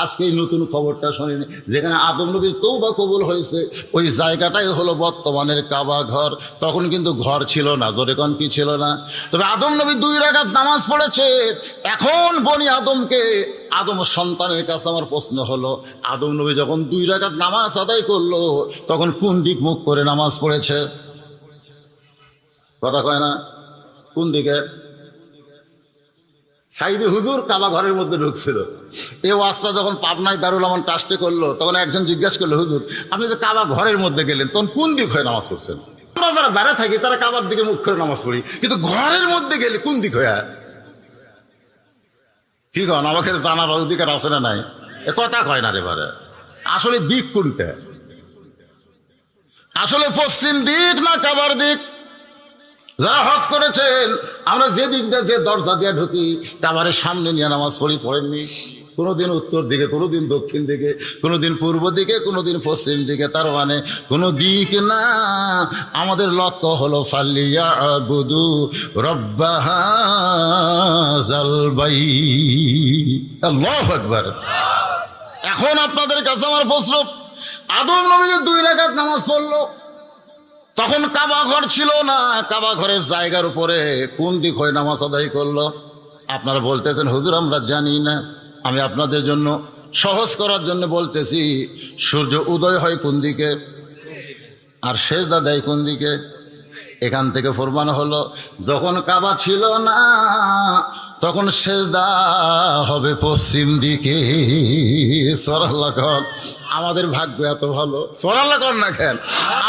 আজকে এই নতুন খবরটা শুনিনি, যেখানে আদম নবীর তওবা কবুল হয়েছে ওই জায়গাটাই হলো বর্তমানের কাবা ঘর। তখন কিন্তু ঘর ছিল না, জোরে কোন কি ছিল না? তবে আদম নবী 2 রাকাত নামাজ পড়েছে। এখন বনি আদমকে, আদম সন্তানের কাছে আমার প্রশ্ন হলো, আদম নবী যখন 2 রাকাত নামাজ আদায় করলো তখন কোন দিক মুখ করে নামাজ পড়েছে? কথা কয় না? কোন দিকে? সাইদে হুজুর কাবা ঘরের মধ্যে ঢুকছিল। এই ওয়াজটা যখন পাবনায় দারুল আমান ট্রাস্টে করলো তখন একজন জিজ্ঞাসা করলো, হুজুর আপনি তো কাবা ঘরের মধ্যে গেলেন, তখন কোন দিক হয়ে নামাজ পড়ছেন? আমরা যারা বেড়া থাকি তারা কাবার দিকে মুখ করে নামাজ পড়ি, কিন্তু ঘরের মধ্যে গেলে কোন দিক হয়ে? কি কন, আমাকে জানার অধিকার আছে না নাই? এ কথা কয় না রে বারে। আসলে দিক কোনটা? আসলে পশ্চিম দিক না কাবার দিক? যারা হজ করেছেন, আমরা যে দিক দিয়ে, যে দরজা দিয়ে ঢুকি, কাবারের সামনে নিয়ে নামাজ পড়ি, পড়েননি? কোনোদিন উত্তর দিকে, কোনোদিন দক্ষিণ দিকে, কোনোদিন পূর্ব দিকে, কোনোদিন পশ্চিম দিকে। তার মানে কোনো দিক না। আমাদের লক্ষ্য হলো ফালিয়াবুদু রাব্বা হাযাল বাইত। আল্লাহু আকবার। এখন আপনাদের কাছে আমার প্রশ্ন, আদম নবী 2 রাকাত নামাজ পড়লো, তখন কাবা ঘর ছিল না। কাবা ঘরের জায়গার উপরে কোন দিক হয়ে নামাজ আদায় করলো? আপনারা বলতেছেন, হুজুর আমরা জানি না। আমি আপনাদের জন্য সহজ করার জন্য বলতেছি, সূর্য উদয় হয় কোন দিকে আর সেজদা দেয় কোন দিকে? এখান থেকে প্রমাণ হলো, যখন কাবা ছিল না তখন সেজদা হবে পশ্চিম দিকে। সুবহানাল্লাহ। আমাদের ভাগ্য এত ভালো, সুবহানাল্লাহ কর না কেন?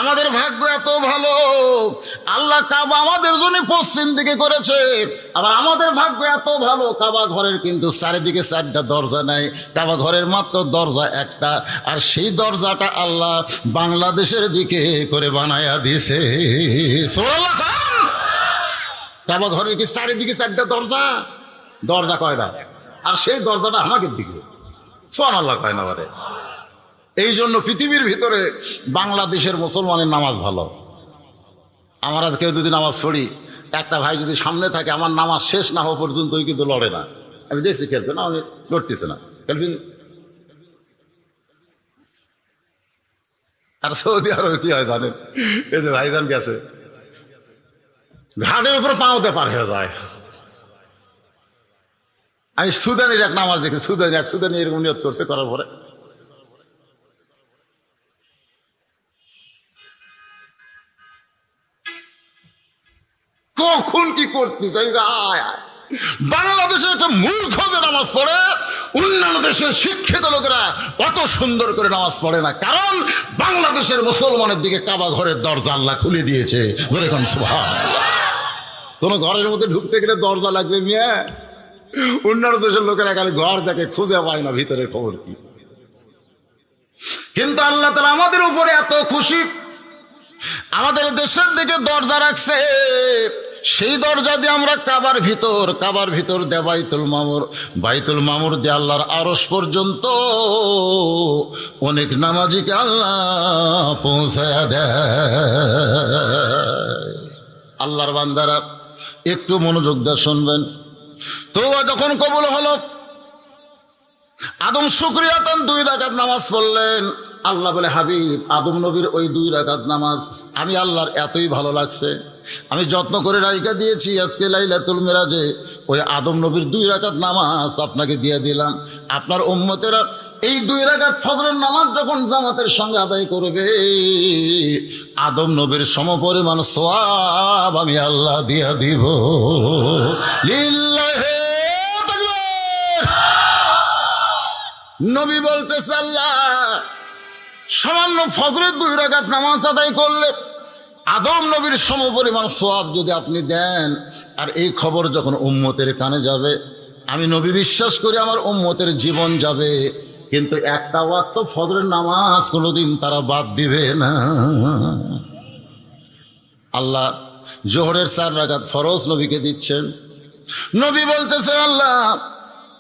আমাদের ভাগ্য এত ভালো, আল্লাহ কাবা আমাদের জন্য পশ্চিম দিকে করেছে। আবার আমাদের ভাগ্য এত ভালো, কাবা ঘরের কিন্তু চারিদিকে 4টা দরজা নাই, কাবা ঘরের মাত্র দরজা একটা, আর সেই দরজাটা আল্লাহ বাংলাদেশের দিকে করে বানায়া দিছে। সুবহানাল্লাহ। কাবা ঘরের কি চারিদিকে 4টা দরজা? দরজা কয়টা? আর সেই দরজাটা আমাদের দিকে। সুবহানাল্লাহ কয় না বারে। এই জন্য পৃথিবীর ভিতরে বাংলাদেশের মুসলমানের নামাজ ভালো। আমরা কেউ যদি নামাজ পড়ি, একটা ভাই যদি সামনে থাকে, আমার নামাজ শেষ না হওয়া পর্যন্ত ওই কিন্তু লড়ে না। আমি দেখছি খেলবে না, আমি লড়তেছে না, খেলবি। আর সৌদি আরবে কি হয় জানেন? এই যে ভাইজান গেছে, ঘাটের উপরে পাওতে পার হয়ে যায়। আমি সুদানির এক নামাজ দেখি, সুদানি এরকম নিয়ত করছে, করার পরে কখন কি করতে চাই। বাংলাদেশের একটা মূর্খ যে নামাজ পড়ে, অন্যান্য দেশের শিক্ষিত লোকেরা অত সুন্দর করে নামাজ পড়ে না। কারণ বাংলাদেশের মুসলমানের দিকে কাবা ঘরের দরজা আল্লাহ খুলে দিয়েছে। যেরকম সুবহানাল্লাহ। কোন ঘরের মধ্যে ঢুকতে গেলে দরজা লাগবে মিয়া। অন্যান্য দেশের লোকেরা এখানে ঘর দেখে, খুঁজে পায় না ভিতরের খবর কি। কিন্তু আল্লাহ তাআলা আমাদের উপরে এত খুশি, আমাদের দেশের দিকে দরজা রাখছে। সেই দরজা দিয়ে আমরা কাবার ভিতর দিয়ে বাইতুল মামুর দিয়ে আল্লাহর আরশ পর্যন্ত অনেক নামাজিকে আল্লাহ পৌঁছায়া দেয়। আল্লাহর বান্দারা একটু মনোযোগ দিয়ে শুনবেন। তো যখন কবুল হলো, আদম শুকরিয়া তান 2 রাকাত নামাজ পড়লেন। আল্লাহ বলে, হাবিব আদম নবীর ওই 2 রাকাত নামাজ আমি আল্লাহর এতই ভালো লাগছে, আমি যত্ন করে রাইখা দিয়েছি। আজকে লাইলাতুল মিরাজে ওই আদম নবীর 2 রাকাত নামাজ আপনাকে দিয়ে দিলাম। আপনার উম্মতেরা এই 2 রাকাত ফজরের নামাজ যখন জামাতের সঙ্গে আদায় করবে, আদম নবীর সমপরিমাণ সওয়াব আমি আল্লাহ দিয়া দিব। লিল্লাহি তাকবীর। নবী বলতেছে, আল্লাহ সামান্য ফজরের 2 রাকাত নামাজ আদায় করলে আদম নবীর সমপরিমাণ সওয়াব যদি আপনি দেন, আর এই খবর যখন উম্মতের কানে যাবে, আমি নবী বিশ্বাস করি আমার উম্মতের জীবন যাবে, কিন্তু একটা ওয়াক্ত ফজরের নামাজ কোনোদিন তারা বাদ দিবে না। আল্লাহ জোহরের 4 রাকাত ফরজ নবীকে দিচ্ছেন। নবী বলতেছে, আল্লাহ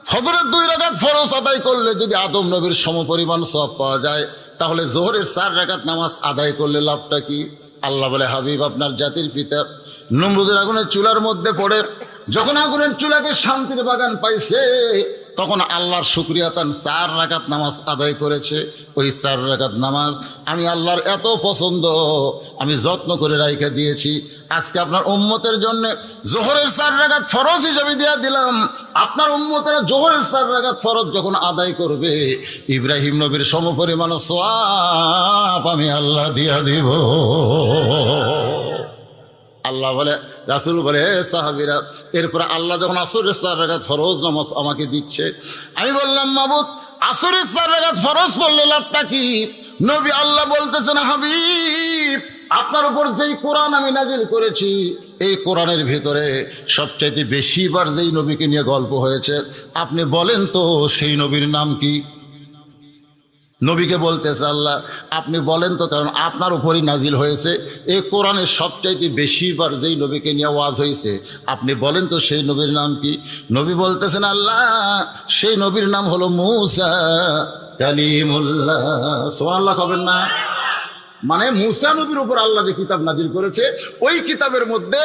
ফজরের 2 রাকাত ফরজ আদায় করলে যদি আদম নবীর সমপরিমাণ সওয়াব পাওয়া যায়, তাহলে জোহরের 4 রাকাত নামাজ আদায় করলে লাভটা কি? আল্লাহ বলে, হাবিব আপনার জাতির পিতা নমরুদের আগুনের চুলার মধ্যে পড়ে যখন আগুনের চুলাকে শান্তির বাগান পাইছে, তখন আল্লাহর শুকরিয়া তান 4 রাকাত নামাজ আদায় করেছে। ওই 4 রাকাত নামাজ আমি আল্লাহর এত পছন্দ, আমি যত্ন করে রাইখা দিয়েছি। আজকে আপনার উম্মতের জন্য জোহরের 4 রাকাত ফরজ হিসাবে দিয়া দিলাম। আপনার উম্মতেরা জোহরের 4 রাকাত ফরজ যখন আদায় করবে, ইব্রাহিম নবীর সমপরিমাণ সওয়াব আমি আল্লাহ দিয়া দিব। আল্লাহ বলে, রাসূল বলে, হে সাহাবীরা, এরপরে আল্লাহ যখন আসরের 4 রাকাত ফরজ নামাজ আমাকে দিচ্ছে, আমি বললাম, মাবুদ, আসরের 4 রাকাত ফরজ পড়লে লাভটা কি? নবী আল্লাহ বলতেছেন, হাবিব, আপনার উপর যেই কোরআন আমি নাজিল করেছি, এই কোরআনের ভিতরে সবচাইতে বেশিবার যেই নবীকে নিয়ে গল্প হয়েছে, আপনি বলেন তো সেই নবীর নাম কি? নবীকে বলতেছে আল্লাহ, আপনি বলেন তো, কারণ আপনার উপরই নাজিল হয়েছে এই কোরআনের সবচাইতে বেশিবার যেই নবীকে নিয়ে ওয়াজ হয়েছে, আপনি বলেন তো সেই নবীর নাম কি? নবী বলতেছেন, আল্লাহ, সেই নবীর নাম হলো মূসা কালিমুল্লাহ। সুবহানাল্লাহ কবেন না? মানে মূসা নবীর উপর আল্লাহ যে কিতাব নাজিল করেছে, ওই কিতাবের মধ্যে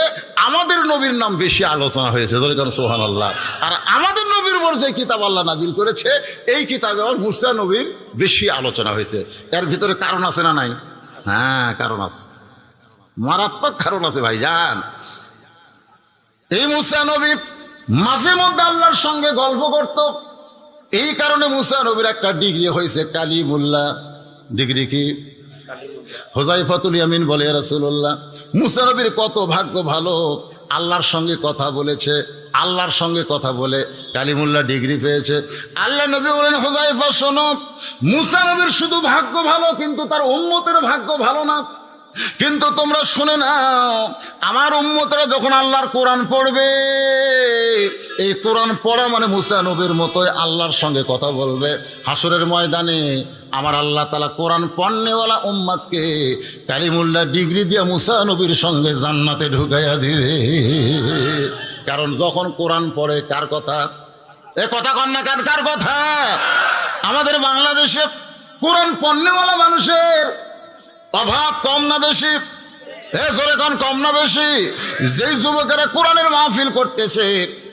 আমাদের নবীর নাম বেশি আলোচনা হয়েছে। সুবহানাল্লাহ। আর আমাদের নবীর উপর যে কিতাব আল্লাহ নাজিল করেছে, এই কিতাবে আবার মূসা নবীর বেশি আলোচনা হয়েছে। এর ভিতরে কারণ আছে না নাই? হ্যাঁ, কারণ আছে, মারাত্মক কারণ আছে ভাইজান। এই মূসা নবী মাঝে মধ্যে আল্লাহর সঙ্গে গল্প করত। এই কারণে মূসা নবীর একটা ডিগ্রি হয়েছে কালিমুল্লাহ। ডিগ্রি কি? হুযায়ফাতুল ইয়ামিন বলে, রাসূলুল্লাহ, মূসা নবীর কত ভাগ্য ভালো, আল্লাহর সঙ্গে কথা বলেছে, আল্লাহর সঙ্গে কথা বলে কালিমুল্লাহ ডিগ্রি পেয়েছে। আল্লাহ নবী বলেন, হুযায়ফা শোনো, মূসা নবীর শুধু ভাগ্য ভালো, কিন্তু তার উম্মতের ভাগ্য ভালো না। কিন্তু তোমরা শুনে নাও, আমার উম্মতরা যখন আল্লাহর কোরআন পড়বে, এই কোরআন পড়া মানে মূসা নবীর মতোই আল্লাহর সঙ্গে কথা বলবে। হাসরের ময়দানে আমার আল্লাহ তাআলা কোরআন পড়নেওয়ালা উম্মতকে কালিমুল্লাহ ডিগ্রি দিয়ে মূসা নবীর সঙ্গে জান্নাতে ঢুকাইয়া দিবে। কারণ যখন কোরআন পড়ে, কার কথা? এ কথা কন না, কার কথা? আমাদের বাংলাদেশে কোরআন পড়নেওয়ালা মানুষের অভাব কম না বেশি? জোরে কন, কম না বেশি? যেই যুবকেরা কোরআনের মাহফিল করতেছে,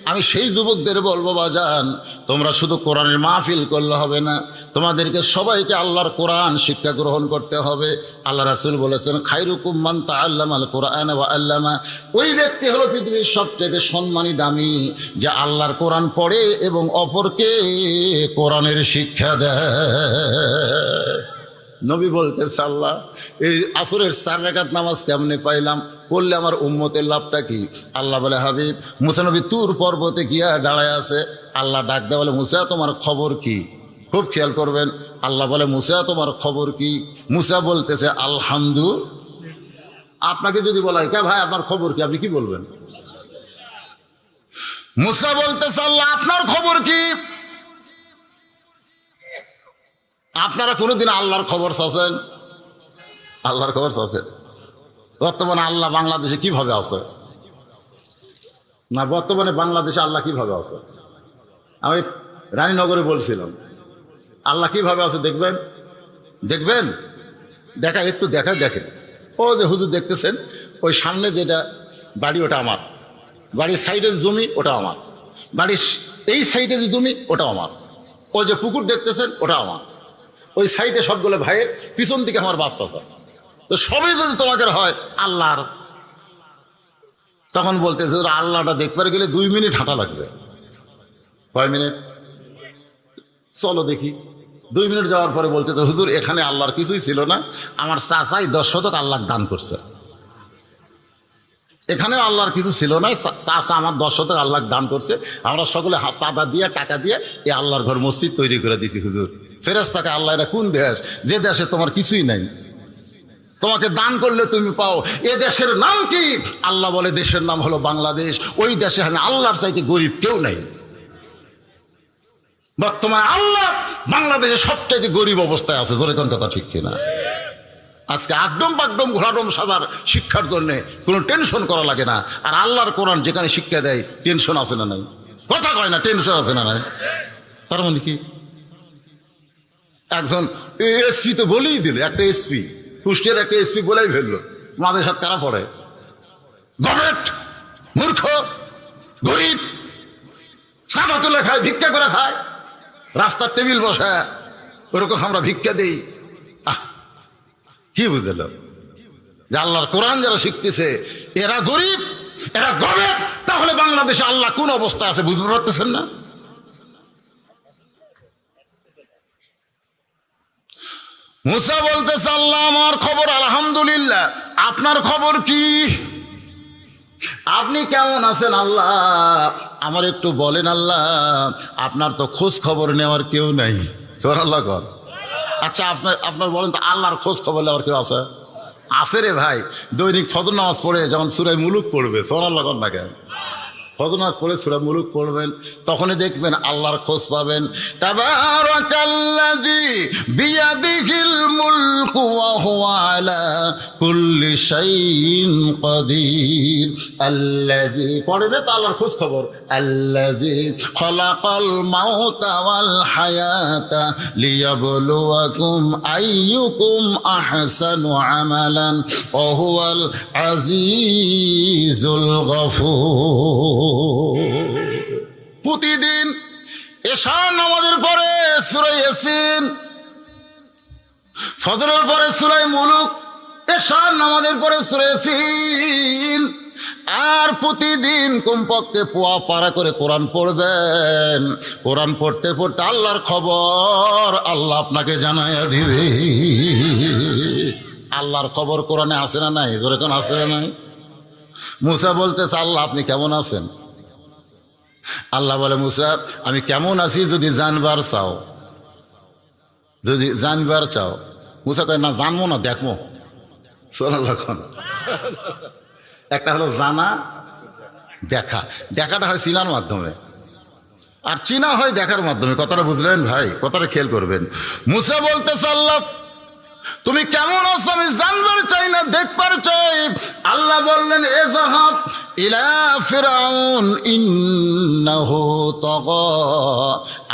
আমি সেই যুবকদের বলবো, বাজান, তোমরা শুধু কোরআনের মাহফিল করলে হবে না, তোমাদেরকে সবাইকে আল্লাহর কোরআন শিক্ষা গ্রহণ করতে হবে। আল্লাহ রাসূল বলেছেন, খায়রুকুম মান তাআল্লামাল কোরআন ওয়া আল্লামা। ওই ব্যক্তি হলো পৃথিবীর সবচেয়ে সম্মানী, দামি, যে আল্লাহর কোরআন পড়ে এবং অপরকে কোরআনের শিক্ষা দেয়। নবী বলতেছে, আল্লাহ, এই আসরের 4 রাকাত নামাজ কেমনে পাইলাম? পড়লে আমার উম্মতের লাভটা কি? আল্লাহ বলে, হাবিব, মূসা নবী তুর পর্বতে গিয়া দাঁড়ায় আছে। আল্লাহ ডাক দেয়, বলে, মূসা, তোমার খবর কি? খুব খেয়াল করবেন। আল্লাহ বলে, মূসা, তোমার খবর কি? মূসা বলতেছে, আলহামদুলিল্লাহ। আপনাকে যদি বলা হয়, কে ভাই আপনার খবর কি, আপনি কি বলবেন? মূসা বলতেছে, আল্লাহ, আপনার খবর কি? আপনারা কোনোদিন আল্লাহর খবর চাচ্ছেন? আল্লাহর খবর চাচ্ছেন? বর্তমানে আল্লাহ বাংলাদেশে কিভাবে আছে? না, বর্তমানে বাংলাদেশে আল্লাহ কিভাবে আছে? আমি রানীনগরে বলছিলাম, আল্লাহ কিভাবে আছে দেখবেন, দেখবেন, দেখা, একটু দেখা, দেখেন। ও যে হুজুর দেখতেছেন, ওই সামনে যেটা বাড়ি, ওটা আমার বাড়ির সাইডের জমি, ওটা আমার বাড়ির এই সাইডের জমি, ওটা আমার। ওই যে পুকুর দেখতেছেন, ওটা আমার। ওই সাইডে সবগুলো ভাইয়ের, পিছন দিকে আমার বাপ চাচা। তো সবই যদি তোমাকে হয় আল্লাহর, তখন বলতেছে, আল্লাহটা দেখবার গেলে 2 মিনিট হাঁটা লাগবে। কয় মিনিট? চলো দেখি। 2 মিনিট যাওয়ার পরে বলতে, তো হুজুর, এখানে আল্লাহর কিছুই ছিল না, আমার চাচাই 10 শতক আল্লাহ দান করছে। এখানেও আল্লাহর কিছু ছিল না, চাচা আমার 10 শতক আল্লাহ দান করছে, আমরা সকলে চাঁদা দিয়ে, টাকা দিয়ে এই আল্লাহর ঘর মসজিদ তৈরি করে দিয়েছি। হুজুর, ফেরেশতাকে, আল্লাহ, এটা কোন দেশ, যে দেশে তোমার কিছুই নাই, তোমাকে দান করলে তুমি পাও, এ দেশের নাম কি? আল্লাহ বলে, দেশের নাম হলো বাংলাদেশ। ওই দেশে আল্লাহর চাইতে গরিব কেউ নাই। বর্তমানে আল্লাহ বাংলাদেশে সবচাইতে গরিব অবস্থায় আছে। জোরে কোন কথা, ঠিক কিনা? আজকে আকডম পাকডম ঘোরাডম সাজার শিক্ষার জন্যে কোনো টেনশন করা লাগে না। আর আল্লাহর কোরআন যেখানে শিক্ষা দেয়, টেনশন আছে না নাই? কথা কয় না, টেনশন আছে না নাই? তার মানে কি? একজন এসপি তো বলেই দিল, একটা এসপি, কুষ্টিয়ার একটা এসপি বলেই ফেললো, মাদের সাথে কারা পড়ে? গভর্নমেন্ট, মূর্খ, গরিব, সাদা তুলে খায়, ভিক্ষা করে খায়। রাস্তার টেবিল বসা ওরকম আমরা ভিক্ষা দিই। কি বুঝলো যে আল্লাহর কোরআন যারা শিখতেছে এরা গরিব, এরা গরিব, তাহলে বাংলাদেশে আল্লাহ কোন অবস্থা আছে বুঝতে পারতেছেন না? মুসা বলতেছে আল্লাহ আমার খবর আলহামদুলিল্লাহ, আপনার খবর কি? আপনি কেমন আছেন আল্লাহ আমার একটু বলেন আল্লাহ, আপনার তো খোঁজ খবর নেওয়ার কেউ নাই। সুবহানাল্লাহ কর। আচ্ছা আপনার বলেন তো আল্লাহর খোঁজ খবর নেওয়ার কেউ আছে? আছে রে ভাই, দৈনিক ফজর নামাজ পড়ে যখন সূরা মুলুক পড়বে, সুবহানাল্লাহ কর না কেন? ফজর নামাজ পড়ে সূরা মুলুক পড়বেন, তখনই দেখবেন আল্লাহর খোঁজ পাবেন। তাবারাকাল্লাযী বিয়াদিহিল মুলকু ওয়া হুয়া আলা কুল্লি শাইইন কাদির। আল্লাযী পড়বে তো আল্লাহর খোঁজ খবর। আল্লাযী খালাকাল মাউতা ওয়াল হায়াতা লিয়াবলুয়াকুম আইয়ুকুম আহসানু আমালান ওয়া হুয়াল আজিজুল গফুর। প্রতিদিন এশার নামাজের পরে সূরা ইয়াসিন, ফজরের পরে সূরা মুলুক, এশার নামাজের পরে সূরা ইয়াসিন, আর প্রতিদিন কমপক্ষে পোয়া পারা করে কোরআন পড়বেন। কোরআন পড়তে পড়তে আল্লাহর খবর আল্লাহ আপনাকে জানাইয়া দিবে। আল্লাহর খবর কোরআনে আছে না নাই? যেরকম আছে না নাই? মুসা বলতেছে আল্লাহ আপনি কেমন আছেন? আল্লাহ বলে মুসা আমি কেমন আছি যদি জানবার চাও, যদি জানবার চাও। মুসা কয় না জানবো না, দেখবো। সুবহানাল্লাহ। একটা হলো জানা, দেখা। দেখাটা হয় চিনার মাধ্যমে, আর চিনা হয় দেখার মাধ্যমে। কথাটা বুঝলেন ভাই? কথাটা খেয়াল করবেন। মুসা বলতেছে আল্লাহ তুমি কেমন আছো আমি জানবার চাই না, দেখবার চাই। আল্লাহ বললেন এযাহাব ইলা ফিরাউন ইন্নাহু তাগা।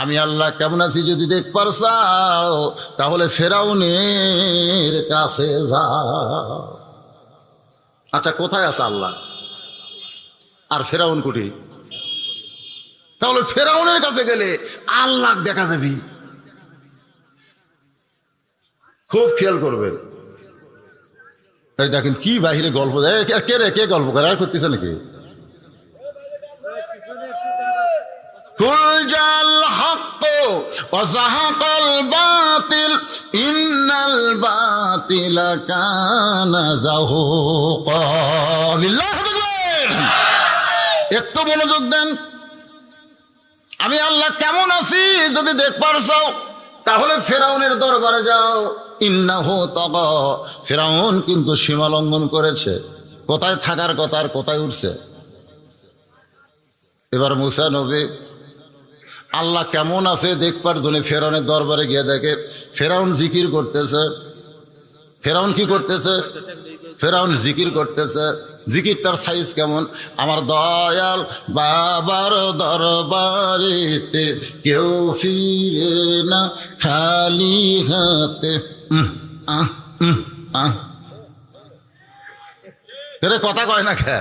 আমি আল্লাহ কেমন আছি যদি দেখবার চাও তাহলে ফেরাউনের কাছে যাও। আচ্ছা কোথায় আছে আল্লাহ আর ফেরাউন কোটি? তাহলে ফেরাউনের কাছে গেলে আল্লাহ দেখা যাবি। খুব খেয়াল করবেন। এই দেখেন কি বাহিরে গল্প দেয়। কে রে, কে গল্প করে? আর করতেছে নাকি? কুল জাল হক ওয়া যাহাকাল বাতিল ইন্নাল বাতিলা কানা যাহুকা। লিল্লাহি তাকবীর। একটু মনোযোগ দেন। আমি আল্লাহ কেমন আছি যদি দেখবার চাও তাহলে ফেরাউনের দরবারে যাও। ইন্নাহু তাগা। ফেরাউন কিন্তু সীমা লঙ্ঘন করেছে। কোথায় থাকার কথা আর কোথায় উঠছে। এবার মুসা নবী আল্লাহ কেমন আছে দেখবার জন্য ফেরাউনের দরবারে গিয়ে দেখে ফেরাউন জিকির করতেছে। ফেরাউন কি করতেছে? ফেরাউন জিকির করতেছে। জিকিরটার সাইজ কেমন? আমার দয়াল বাবার দরবারেতে কেউ ফিরে না খালি হাতে। এটা কথা কয় না খা।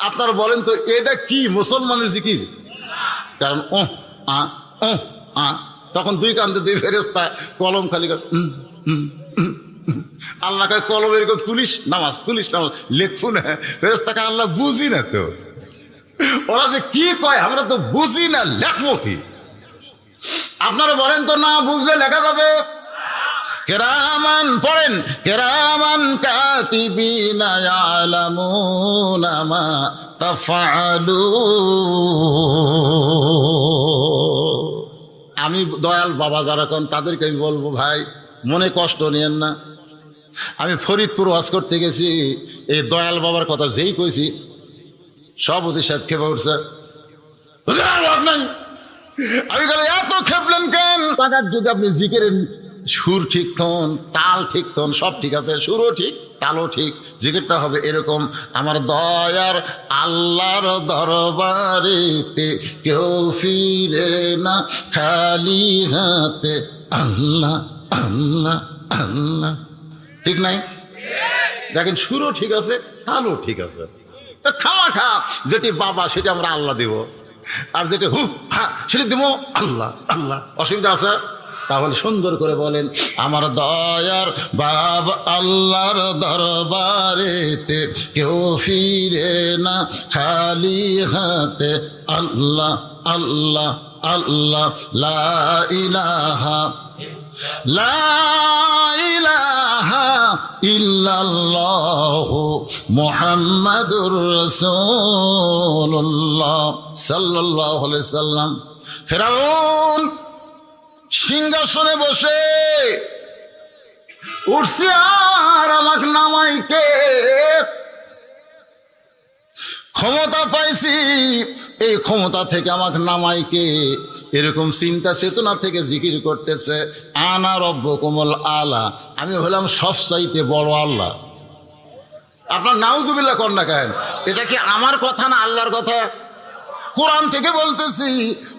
আপনার বলেন তো এটা কি মুসলমানের জিকির? কারণ তখন দুই কান্দে দুই ফেরেশতা কলম খালি আল্লাহ কয় কলম এরকম তুলিস নামাজ, তুলিস নামাজ, লেখবো না। ফেরেশতাকে আল্লাহ বুঝি না তো, ওরা যে কি কয় আমরা তো বুঝি না, লেখবো কি? আপনারা বলেন তো না বুঝলে লেখা যাবে। কেরামান পড়েন, কেরামান কাতিবিনা ইয়ালামুনা মা তাফআলুন। আমি দয়াল বাবা যারা কন তাদেরকে আমি বলবো ভাই মনে কষ্ট নিয়েন না। আমি ফরিদপুর ওয়াজ করতে গেছি, এই দয়াল বাবার কথা যেই কইছি সব অতি সাহেব খেপে উঠছে। আমি গেলে এত খেপলেন কেন? যদি আপনি জিকিরের সুর ঠিক থন, তাল ঠিক থন, সব ঠিক আছে, সুরও ঠিক, তালও ঠিক, জিকিরটা হবে এরকম আমার দয়ার আল্লাহর দরবারেতে কেউ ফিরে না খালি হাতে। আল্লাহ আল্লাহ আল্লাহ, ঠিক নাই? দেখেন সুরও ঠিক আছে, তালও ঠিক আছে। খাওয়া খা যেটি বাবা সেটি আমরা আল্লাহ দেব। আর যেটা হু হা সেটা দিব আল্লাহ আল্লাহ, অসুবিধা আছে? তাহলে সুন্দর করে বলেন, আমার দয়ার বাবা আল্লাহর দরবারেতে কেউ ফিরে না খালি হাতে, আল্লাহ আল্লাহ আল্লাহ, লা ইলাহা লা ইলাহা ইল্লাল্লাহু মুহাম্মাদুর রাসূলুল্লাহ সাল্লাল্লাহু আলাইহি সাল্লাম। ফিরআউন সিংহাসনে বসে উঠছে, আর আমাকে নামাই কে? ক্ষমতা পাইছি, এই ক্ষমতা থেকে আমাকে নামাই কে? এরকম চিন্তা চেতনা থেকে জিকির করতেছে, আনা রব্বুকুমুল আলা, আমি হলাম সবচাইতে বড় আল্লাহ। আপনার নাউযুবিল্লাহ কর না কেন? এটা কি আমার কথা না আল্লাহর কথা? কোরআন থেকে বলতেছি।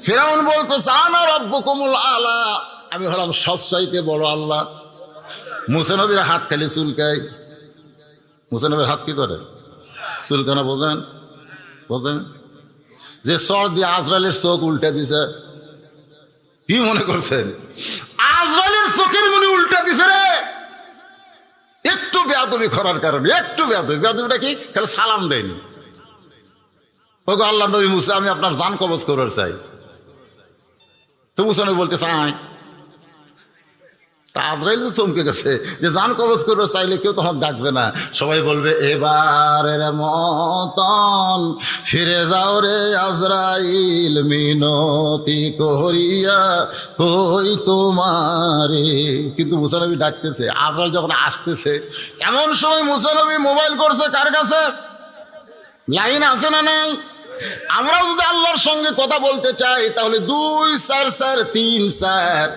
ফিরআউন বলতেছে আনা রব্বুকুমুল আলা, আমি হলাম সবচাইতে বড় আল্লাহ। মুসা নবীর হাত খালি চুলকায়। মুসা নবীর হাত কি করে? চুলকানা। বোঝেন? বোঝেন? যে চর দিয়ে আজরাইলের চোখ উল্টে দিছে, কি মনে করছেন? আজরাইলের চোখের মনে উল্টে দিছে রে, একটু বেয়াদবি করার কারণে। একটু বেয়াদবি, বেয়াদবিটা কি? খালি সালাম দেয়নি। ওগো আল্লাহ নবী মুসা, আমি আপনার জান কবজ করার চাই। তো মুসা নবী বলতে চাই, তা আজরাইল তো চমকে গেছে যে জান কবজ করবে চাইলে কেউ তখন ডাকবে না, সবাই বলবে এবারের মতন ফিরে যাও রে আজরাইল, মিনতি করিয়া কই তোমারে। কিন্তু মুসা নবী ডাকতেছে, আজরাইল যখন আসতেছে, এমন সময় মুসা নবী মোবাইল করছে কার কাছে? লাইন আছে না নাই? আমরা যদি আল্লাহর সঙ্গে কথা বলতে চাই তাহলে 2-4-4-3-4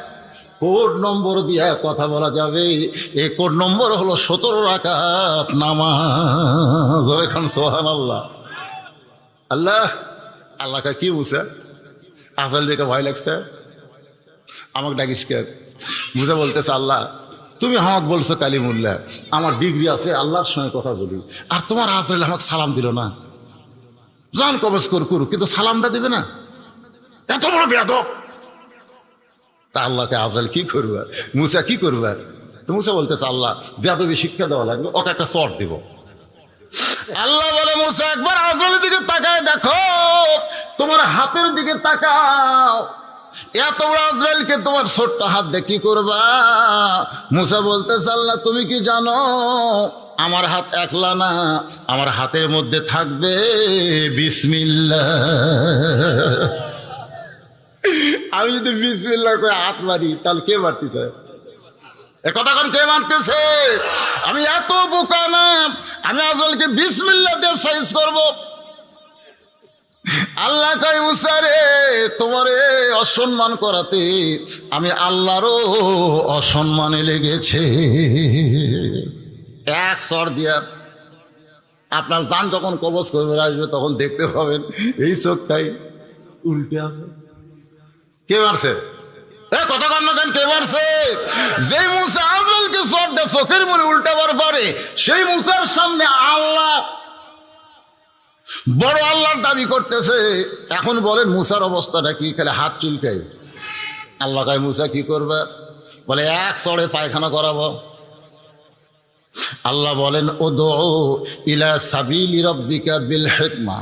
কোড নম্বর দিয়ে কথা বলা যাবে। এই কোড নম্বর হলো 17 রাকাত নামাজ। এখন সুবহানাল্লাহ। আল্লাহ আল্লাহ কা কি মুসা? আজরাইল দেখে ভয় লাগছে, আমাকে ডাকিস কেন? মুসা বলতেছে, আল্লাহ তুমি আমাকে বলছো কালিমুল্লাহ, আমার ডিগ্রি আছে, আল্লাহর সঙ্গে কথা বলি, আর তোমার আজরাইল আমাকে সালাম দিল না। জান কবজ করুক কিন্তু সালামটা দিবে না, এত বড় বেয়াদব। তা আল্লাহকে আজরাইল কি করবে? মুসা কি করবে? তো মুসা বলতেছে, আল্লাহ বেয়াদবি শিক্ষা দেওয়া লাগবে, ওকে একটা চর দিব। আল্লাহ বলে, মুসা একবার আজরাইলের দিকে তাকায় দেখো, তোমার হাতের দিকে তাকাও, এত বড় আজরাইলকে তোমার ছোট্ট হাত দিয়ে কি করবা? মুসা বলতেছে, আল্লাহ তুমি কি জানো আমার হাত একলা না, আমার হাতের মধ্যে থাকবে বিসমিল্লাহ। আমি যদি বিসমিল্লাহ করে হাত মারি তাহলে কে মারতেছে? এ কথাক্ষণ কে মারতেছে? আমি এত বোকা না, আমি আজরাইলকে বিসমিল্লাহ দিয়ে সাইজ করব। আল্লাহ কয়, মুসা রে তোমারে অসম্মান করাতে আমি আল্লাহরও অসম্মানে লেগেছে। এক চর দিয়া আপনার জান যখন কবজ করবে আসবে তখন দেখতে পাবেন এই চোখটাই উল্টে আছে। কে মারছে? কথা কন না কেন? কে মারছে? যেই মুসা আজরাইলকে চর দেয় চোখের মনে উল্টাবার পরে, সেই মুসার সামনে আল্লাহ বড় আল্লাহর দাবি করতেছে। এখন বলেন মুসার অবস্থাটা কি? খালি হাত চুলকাই। আল্লাহ কয়, মুসা কি করবে? বলে এক চড়ে পায়খানা করাবো। আল্লাহ বলেন, উদউ ইলা সাবিলি রাব্বিকা বিল হিকমা।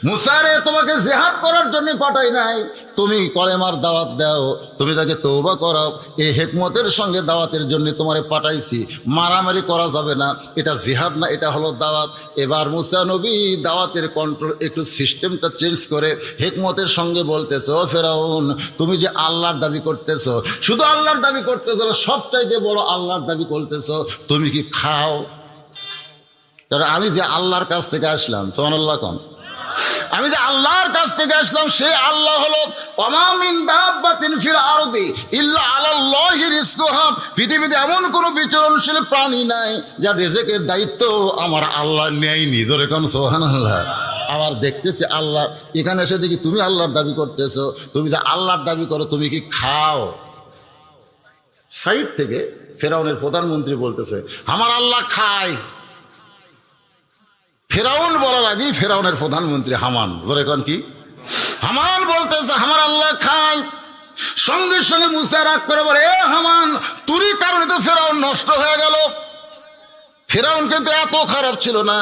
মুসা রে তোমাকে জিহাদ করার জন্য পাঠাই নাই, তুমি কলেমার দাওয়াত দাও, তুমি তাকে তওবা করাও, এই হিকমতের সঙ্গে দাওয়াতের জন্য তোমারে পাঠাইছি। মারামারি করা যাবে না, এটা জিহাদ না, এটা হলো দাওয়াত। এবার মুসা নবী দাওয়াতের কন্ট্রোল একটু সিস্টেমটা চেঞ্জ করে হিকমতের সঙ্গে বলতেছে, ও ফেরাউন তুমি যে আল্লাহর দাবি করতেছো, শুধু আল্লাহর দাবি করতেছো না, সবচাইতে বড় আল্লাহর দাবি করতেছো, তুমি কি খাও? কারণ আমি যে আল্লাহর কাছ থেকে আসলাম, সুবহানাল্লাহ কোন, আমি যে আল্লাহর কাছ থেকে আসলাম, সেই আল্লাহ হলো ওয়া মিন দাব্বাতিন ফিল আরদি ইল্লা আলাল্লাহি রিজকুহা। পৃথিবীতে এমন কোনো বিচরণশীল প্রাণী নাই যার রিজেকের দায়িত্ব আমার আল্লাহ নেয়নি। ধরে কোন সুবহানাল্লাহ। আবার দেখতেছি আল্লাহ এখানে এসে দেখি তুমি আল্লাহর দাবি করতেছো, তুমি যে আল্লাহর দাবি করো তুমি কি খাও? সাইড থেকে ফেরাউনের প্রধানমন্ত্রী বলতেছে, আমার আল্লাহ খায়। ফেরাউন বলার আগেই ফেরাউনের প্রধানমন্ত্রী হামান, ধরে কোন কি, হামান বলতেছে আমার আল্লাহ খায়। সঙ্গে সঙ্গে মুসা রাগ করে বলে, এ হামান, তুরই কারণে তো ফেরাউন নষ্ট হয়ে গেল। ফেরাউন কিন্তু এত খারাপ ছিল না,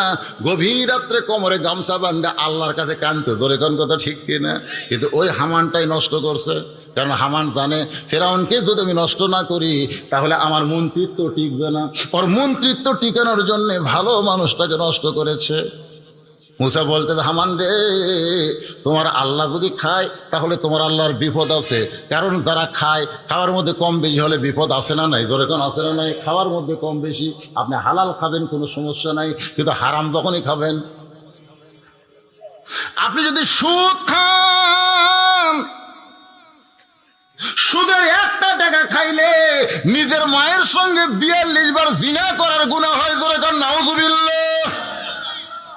গভীর রাত্রে কোমরে গামছা বান্ধা আল্লাহর কাছে কাঁদতো, জোরে কোন কথা ঠিক কিনা? কিন্তু ওই হামানটাই নষ্ট করছে। কারণ হামান জানে ফেরাউনকে যদি আমি নষ্ট না করি তাহলে আমার মন্ত্রিত্ব টিকবে না। ওর মন্ত্রিত্ব টিকানোর জন্যে ভালো মানুষটাকে নষ্ট করেছে। মুসা বলতে, হামান রে, তোমার আল্লাহ যদি খায় তাহলে তোমার আল্লাহর বিপদ আছে। কারণ যারা খায়, খাওয়ার মধ্যে কম বেশি হলে বিপদ আসে না নাই? ধরে কোন আসে না নাই? খাওয়ার মধ্যে কম বেশি, আপনি হালাল খাবেন কোনো সমস্যা নাই, কিন্তু হারাম যখনই খাবেন, আপনি যদি সুদ খান, সুদের একটা টাকা খাইলে নিজের মায়ের সঙ্গে 42 বার জিনা করার গুনাহ হয়। জোরে কার নাউযুবিল্লাহ।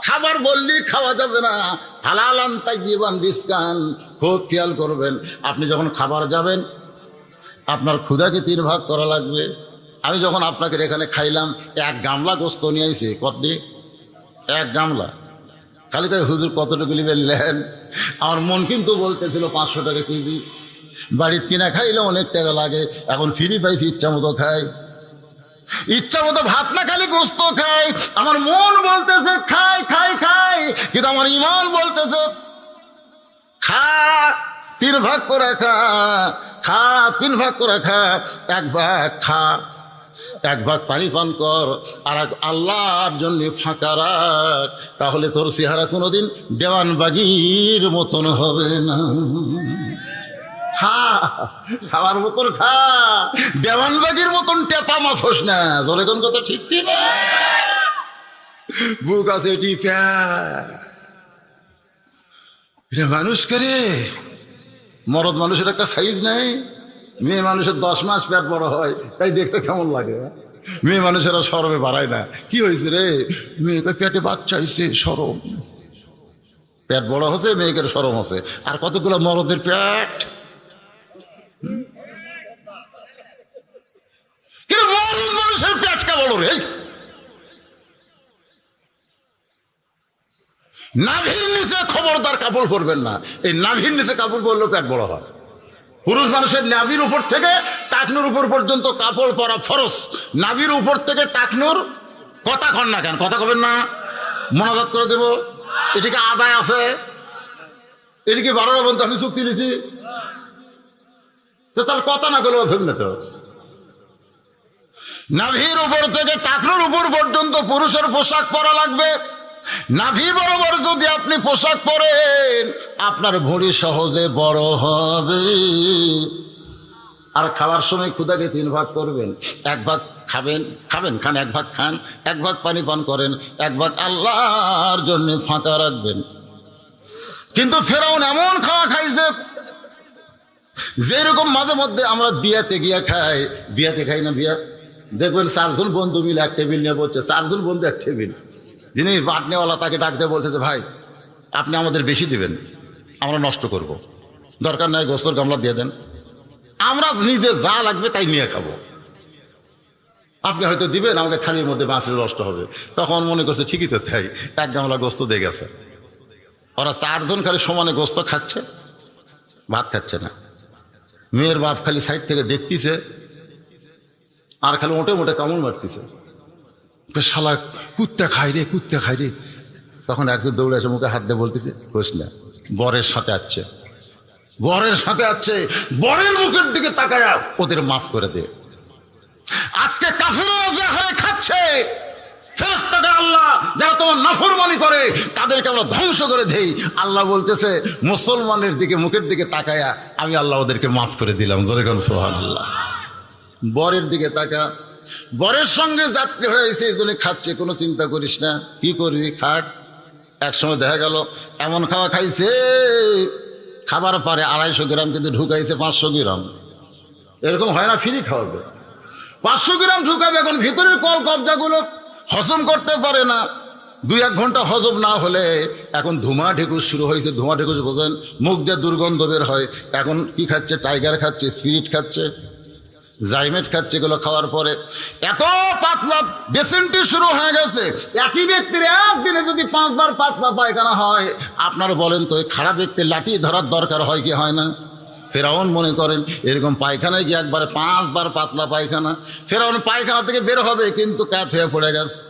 খাবার বললি খাওয়া যাবে না, হালালান তাইয়িবান রিজকান। খুব খেয়াল করবেন, আপনি যখন খাবার যাবেন আপনার ক্ষুধাকে 3 ভাগ করা লাগবে। আমি যখন আপনাকে এখানে খাইলাম, 1 গামলা গোস্ত নিয়ে আইছি, কতটি? 1 গামলা। খালি তাই হুজুর কতটুকু বললেন? আমার মন কিন্তু বলতেছিল 500 টাকা কেজি। বাড়িতে কিনা খাইলে অনেক টাকা লাগে, এখন ফ্রি পাইছি, ইচ্ছা মতো খাই, ইচ্ছা মতো ভাত না খালি গোস্ত খাই। আমার মন বলতেছে খাই খাই খাই, কিন্তু আমার ইমান বলতেছে খা, 3 ভাগ করে খা, খা 3 ভাগ করে খা। 1 ভাগ খা, 1 ভাগ পানি পান কর, আর আল্লাহর জন্য ফাঁকা রাখ, তাহলে তোর চেহারা কোনোদিন দেওয়ানবাগির মতন হবে না। খা, খাওয়ার মতন খা, দেওয়ানবাগির মতন টেপা মাছ হোস না। জোরে কোন কথা ঠিক কি না? বুক আছে টিপা, এটা মানুষ করে। মরদ মানুষের একটা সাইজ নেই, মেয়ে মানুষের 10 মাস পেট বড় হয়, তাই দেখতে কেমন লাগে। মেয়ে মানুষেরা শরমে বাড়ায় না। কি হয়েছে রে? মেয়ে পেটে বাচ্চা হয়েছে, শরম। পেট বড় হচ্ছে, মেয়েকের শরম হচ্ছে। আর কতগুলো মরদের পেট, কিন্তু মরদ মানুষের পেটটা বড় রে। নাভির নিচে খবরদার কাপড় পরবেন না। এই নাভির নিচে কাপড় পরলেও পেট বড় হয়। পুরুষ মানুষের নাভির উপর থেকে টাকনুর উপর পর্যন্ত কাপড় পরা ফরজ। নাভির উপর থেকে টাকনুর, কথা কন না কেন? কথা কবেন না, মোনাজাত করে দেব। এটিকে আদায় আছে, এটিকে 12টা বন্ধু আমি চুক্তি দিয়েছি, তো তার কথা না করলে ধন্য তো। নাভির উপর থেকে টাকনুর উপর পর্যন্ত পুরুষের পোশাক পরা লাগবে। নাভি বরাবর যদি আপনি পোশাক পরেন, আপনার ভুঁড়ি সহজে বড় হবে। আর খাওয়ার সময় ক্ষুধাকে 3 ভাগ করবেন। 1 ভাগ খাবেন, খান 1 ভাগ খান, 1 ভাগ পানি পান করেন, 1 ভাগ আল্লাহর জন্য ফাঁকা রাখবেন। কিন্তু ফেরাউন এমন খাওয়া খাইছে, যেরকম মাঝে মধ্যে আমরা বিয়াতে গিয়া খাই। বিয়াতে খাই না? বিয়া দেখবেন 4 জন বন্ধু মিলে 1 টেবিল নিয়ে বলছে, 4 জন বন্ধু 1 টেবিল। যিনি বাটনেওয়ালা তাকে ডাকতে বলছে যে ভাই আপনি আমাদের বেশি দিবেন, আমরা নষ্ট করব, দরকার নাই গোস্তর গামলা দিয়ে দেন, আমরা নিজে যা লাগবে তাই নিয়ে খাবো, আপনি হয়তো দিবেন, আমাকে থালির মধ্যে বাঁচলে নষ্ট হবে। তখন মনে করছে ঠিকই তো তাই, 1 গামলা গোস্ত দিয়ে গেছে। ওরা 4 জন খালি সমানে গোস্ত খাচ্ছে, ভাত খাচ্ছে না। মেয়ের বাপ খালি সাইড থেকে দেখতেছে আর খালি মোটে মোটে কামড় মারতেছে, শালা কুত্তা খাই রে, কুত্তা খাই রে। তখন একজন দৌড়ে এসে মুখে হাত দিয়ে বলতেছে, কোস না, বরের সাথে আছে, বরের সাথে আছে, বরের মুখের দিকে তাকায় ওদের মাফ করে দে। আজকে কাফেররা যে হয়ে খাচ্ছে, ফেরেশতারা আল্লাহ যারা তোমার নাফরমানি করে তাদেরকে আমরা ধ্বংস করে দেই। আল্লাহ বলতেছে মুসলমানের দিকে মুখের দিকে তাকায়া আমি আল্লাহ ওদেরকে মাফ করে দিলাম। জোরে কোন সুবহানাল্লাহ। বরের দিকে তাকা, বরের সঙ্গে যাত্রী হয়েছে এই জন্য খাচ্ছে, কোনো চিন্তা করিস না, কি করবি খাক। একসময় দেখা গেল এমন খাওয়া খাইছে, খাবার পরে 250 গ্রাম কিন্তু ঢুকাইছে 500 গ্রাম। এরকম হয় না, ফ্রি খাওয়া যায়। 500 গ্রাম ঢুকাবে, এখন ভিতরের কল কবজাগুলো হজম করতে পারে না। 2-1 ঘন্টা হজম না হলে এখন ধুমা ঢেকুস শুরু হয়েছে। ধুমা ঢেকুস বোঝেন, মুখ দিয়ে দুর্গন্ধ বের হয়। এখন কি খাচ্ছে? টাইগার খাচ্ছে, স্পিরিট খাচ্ছে। জাইমেট খাচ্ছে, এগুলো খাওয়ার পরে এত পাতলা ডেসেন্টি শুরু হয়ে গেছে। একই ব্যক্তির একদিনে যদি 5 বার পাতলা পায়খানা হয়, আপনারা বলেন তো এই খারাপ ব্যক্তির লাঠি ধরার দরকার হয় কি হয় না? ফেরাউন মনে করেন এরকম পায়খানায় গিয়ে একবারে 5 বার পাতলা পায়খানা, ফেরাউন পায়খানা থেকে বের হবে কিন্তু কাত হয়ে পড়ে গেছে।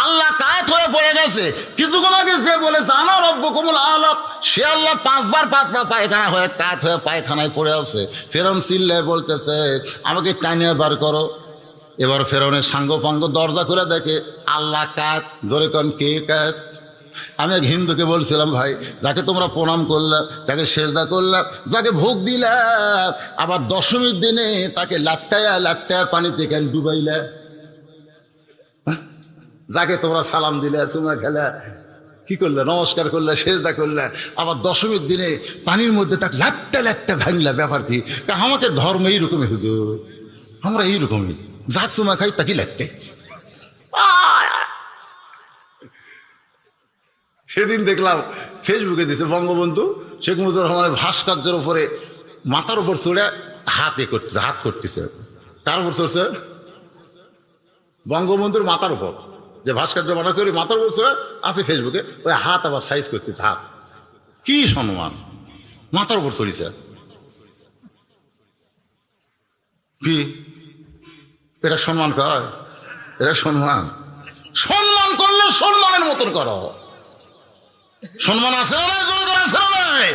আল্লাহ কাত হয়ে পড়ে গেছে। কিছুক্ষণ আগে যে বলেছে আনা রব্বুকুমুল আ'লা, সে আল্লাহ 5 বার পাতলা পায়খানা হয়ে কাত হয়ে পায়খানায় পড়ে আছে। ফেরাউন চিল্লায় বলতেছে আমাকে টানিয়ে বার করো। এবার ফেরাউনের সাঙ্গপাঙ্গ দরজা খুলে দেখে আল্লাহ কাত। জোরে কন কে কাত? আমি এক হিন্দুকে বলছিলাম ভাই, যাকে তোমরা প্রণাম করলা, যাকে সেজদা করলা, যাকে ভোগ দিলা, আবার দশমীর দিনে তাকে লাত্তায়া পানিতে কেন ডুবাইলা? যাকে তোমরা সালাম দিলে, চুমা খেলা, কি করলে, নমস্কার করলে, সেজদা করলে, আবার দশমীর দিনে পানির মধ্যে তাকে লাত্তা ভাঙলা, ব্যাপার কি? আমাকে ধর্ম এইরকমই হুজুর, আমরা এইরকমই, যা চুমা খাই তাকে লাগতে। সেদিন দেখলাম ফেসবুকে দিচ্ছে বঙ্গবন্ধু শেখ মুজিবুর রহমানের ভাস্কর্যের উপরে মাথার উপর চড়ে হাত করতেছে। কার উপর চড়ছে? বঙ্গবন্ধুর মাথার উপর যে ভাস্কর্য বানাচ্ছে ওই মাথার উপর চড়ে আছে ফেসবুকে, ওই হাত আবার সাইজ করতেছে। হাত কি সম্মান, মাথার উপর চড়িছে কি? এটা সম্মান কয়? এটা সম্মান? সম্মান করলে সম্মানের মতন করো। সম্মান আছে না নাই?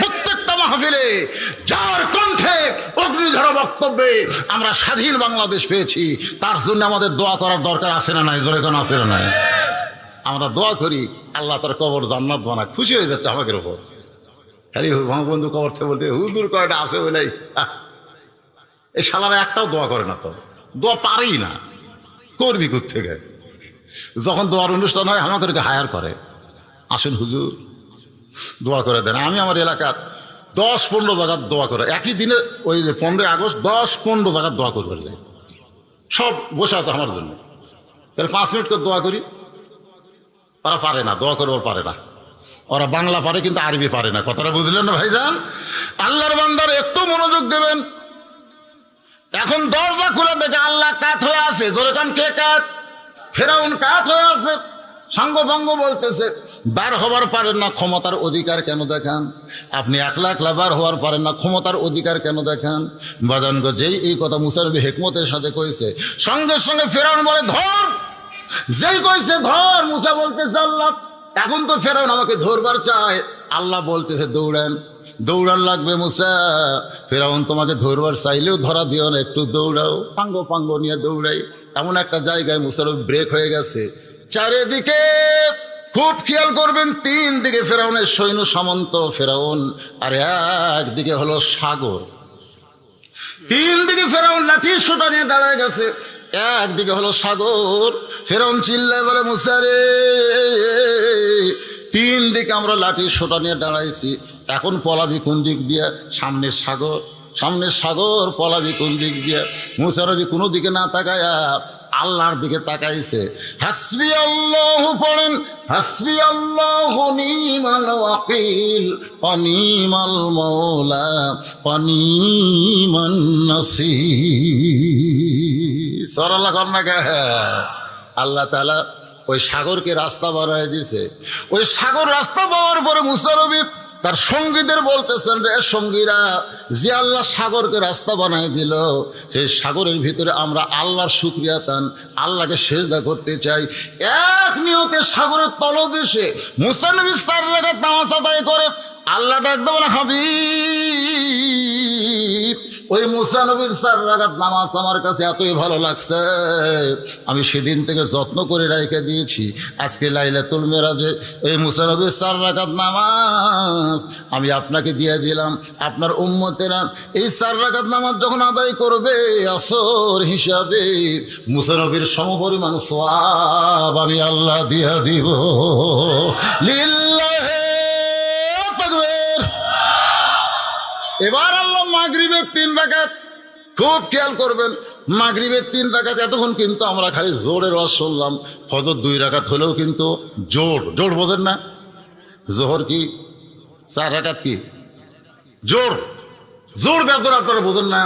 প্রত্যেকটা মাহফিলে যার কণ্ঠে অগ্নিঝরা বক্তব্যে আমরা স্বাধীন বাংলাদেশ পেয়েছি, তার জন্য আমাদের দোয়া করার দরকার আছে না নাই? জোরে কোন আছে না নাই? আমরা দোয়া করি আল্লাহ তার কবর জান্নাত বানাক। খুশি হয়ে যাচ্ছে আমাদের ওপর। খালি বঙ্গবন্ধু কবর থেকে বলতে হুজুর কয়টা আছে বলেই এই শালারা একটাও দোয়া করে না। তো দোয়া পারেই না, করবি কোত্থেকে? যখন দোয়ার অনুষ্ঠান হয় আমাদেরকে হায়ার করে, আসেন হুজুর দোয়া করে দেন। আমি আমার এলাকার 10-15 জায়গার দোয়া করে একই দিনে, ওই যে 15 আগস্ট 10-15 জায়গার দোয়া করবে যাই, সব বসে আছে আমার জন্য। তাহলে 5 মিনিট করে দোয়া করি। ওরা পারে না, দোয়া করবার পারে না। ওরা বাংলা পারে কিন্তু আরবি পারে না। কথাটা বুঝলেন না ভাইজান? আল্লাহর বান্দার একটু মনোযোগ দেবেন। এখন দরজা খুলে দেখে আল্লাহ কাত হয়ে আছে। জোরে কান কে কাত? ফেরাউন কাত হয়ে আছে। সাঙ্গভঙ্গ বলতেছে বার হবার পারেন না, ক্ষমতার অধিকার কেন দেখান? আপনি একলা বার হওয়ার পারেন না, ক্ষমতার অধিকার কেন দেখান? বাজানগো যেই এই কথা মুসা নবী হিকমতের সাথে কইছে, সঙ্গে সঙ্গে ফেরাউন বলে ধর। যেই কইছে ধর, মুসা বলতেছে আল্লাহ এখন তো ফেরাউন আমাকে ধরবার চায়। আল্লাহ বলতেছে দৌড়ান লাগবে মুসা। ফেরাউন তোমাকে ধরবার চাইলেও ধরা দিও না, একটু দৌড়াও। পাঙ্গ নিয়ে দৌড়াই। এমন একটা জায়গায় মুসা নবী ব্রেক হয়ে গেছে। চারিদিকে খুব খেয়াল করবেন, 3 দিকে ফেরাউনের সৈন্য সামন্ত ফেরাউন, আর একদিকে হলো সাগর। 3 দিকে ফেরাউন লাঠির সোটা নিয়ে দাঁড়ায় গেছে, একদিকে হলো সাগর। ফেরাউন চিল্লায় বলে মুসা রে, 3 দিকে আমরা লাঠির সোটা নিয়ে দাঁড়াইছি, এখন পলাবি কোন দিক দিয়ে? সামনে সাগর, পলাবি কোন দিক দিয়ে? মুসা নবী কোনো দিকে না তাকায়া আল্লাহর দিকে তাকাইছে। হাসবি আল্লাহু পড়েন, হাসবি আল্লাহু নিমাল ওয়াকিল ওয়া নিমাল মাওলা ওয়া নিমান নাসির। সুবহানাল্লাহ কন্যা। আল্লাহ তাআলা ওই সাগরকে রাস্তা বানায় দিয়েছে। ওই সাগর রাস্তা পাওয়ার পরে মুসা নবী তার সঙ্গীদের বলতেছেন, রে সঙ্গীরা, যে আল্লাহ সাগরকে রাস্তা বানাই দিল, সেই সাগরের ভিতরে আমরা আল্লাহর শুকরিয়া তান, আল্লাহকে সেজদা করতে চাই। এক নিয়তে সাগরের তলদেশে মুসা নবী 4 রাকাত নামাজ আদায় করে আল্লাহ ডাক দেব না হাবিব। ওই মুসা নবীর 4 রাকাত নামাজ আমার কাছে এতই ভালো লাগছে, আমি সেদিন থেকে যত্ন করে রেখে দিয়েছি। আজকে লাইলাতুল মেরাজে এই মুসা নবীর 4 রাকাত নামাজ আমি আপনাকে দিয়ে দিলাম। আপনার উম্মতেরা এই 4 রাকাত নামাজ যখন আদায় করবে আসর হিসাবে, মুসা নবীর সমপরিমাণ সওয়াব আমি আল্লাহ দিয়ে দিব। লিল্লাহি তাকবীর। এবার আল্লাহ মাগরিবের 3 রাকাত, খুব খেয়াল করবেন, মাগরিবের 3 রাকাত। এতক্ষণ কিন্তু আমরা খালি জোরের ওয়াজ শুনলাম। ফজর 2 রাকাত হলেও কিন্তু জোর বোঝেন না? জোহর কি 4 রাকাত কি জোর বেজোর, আপনারা বোঝেন না?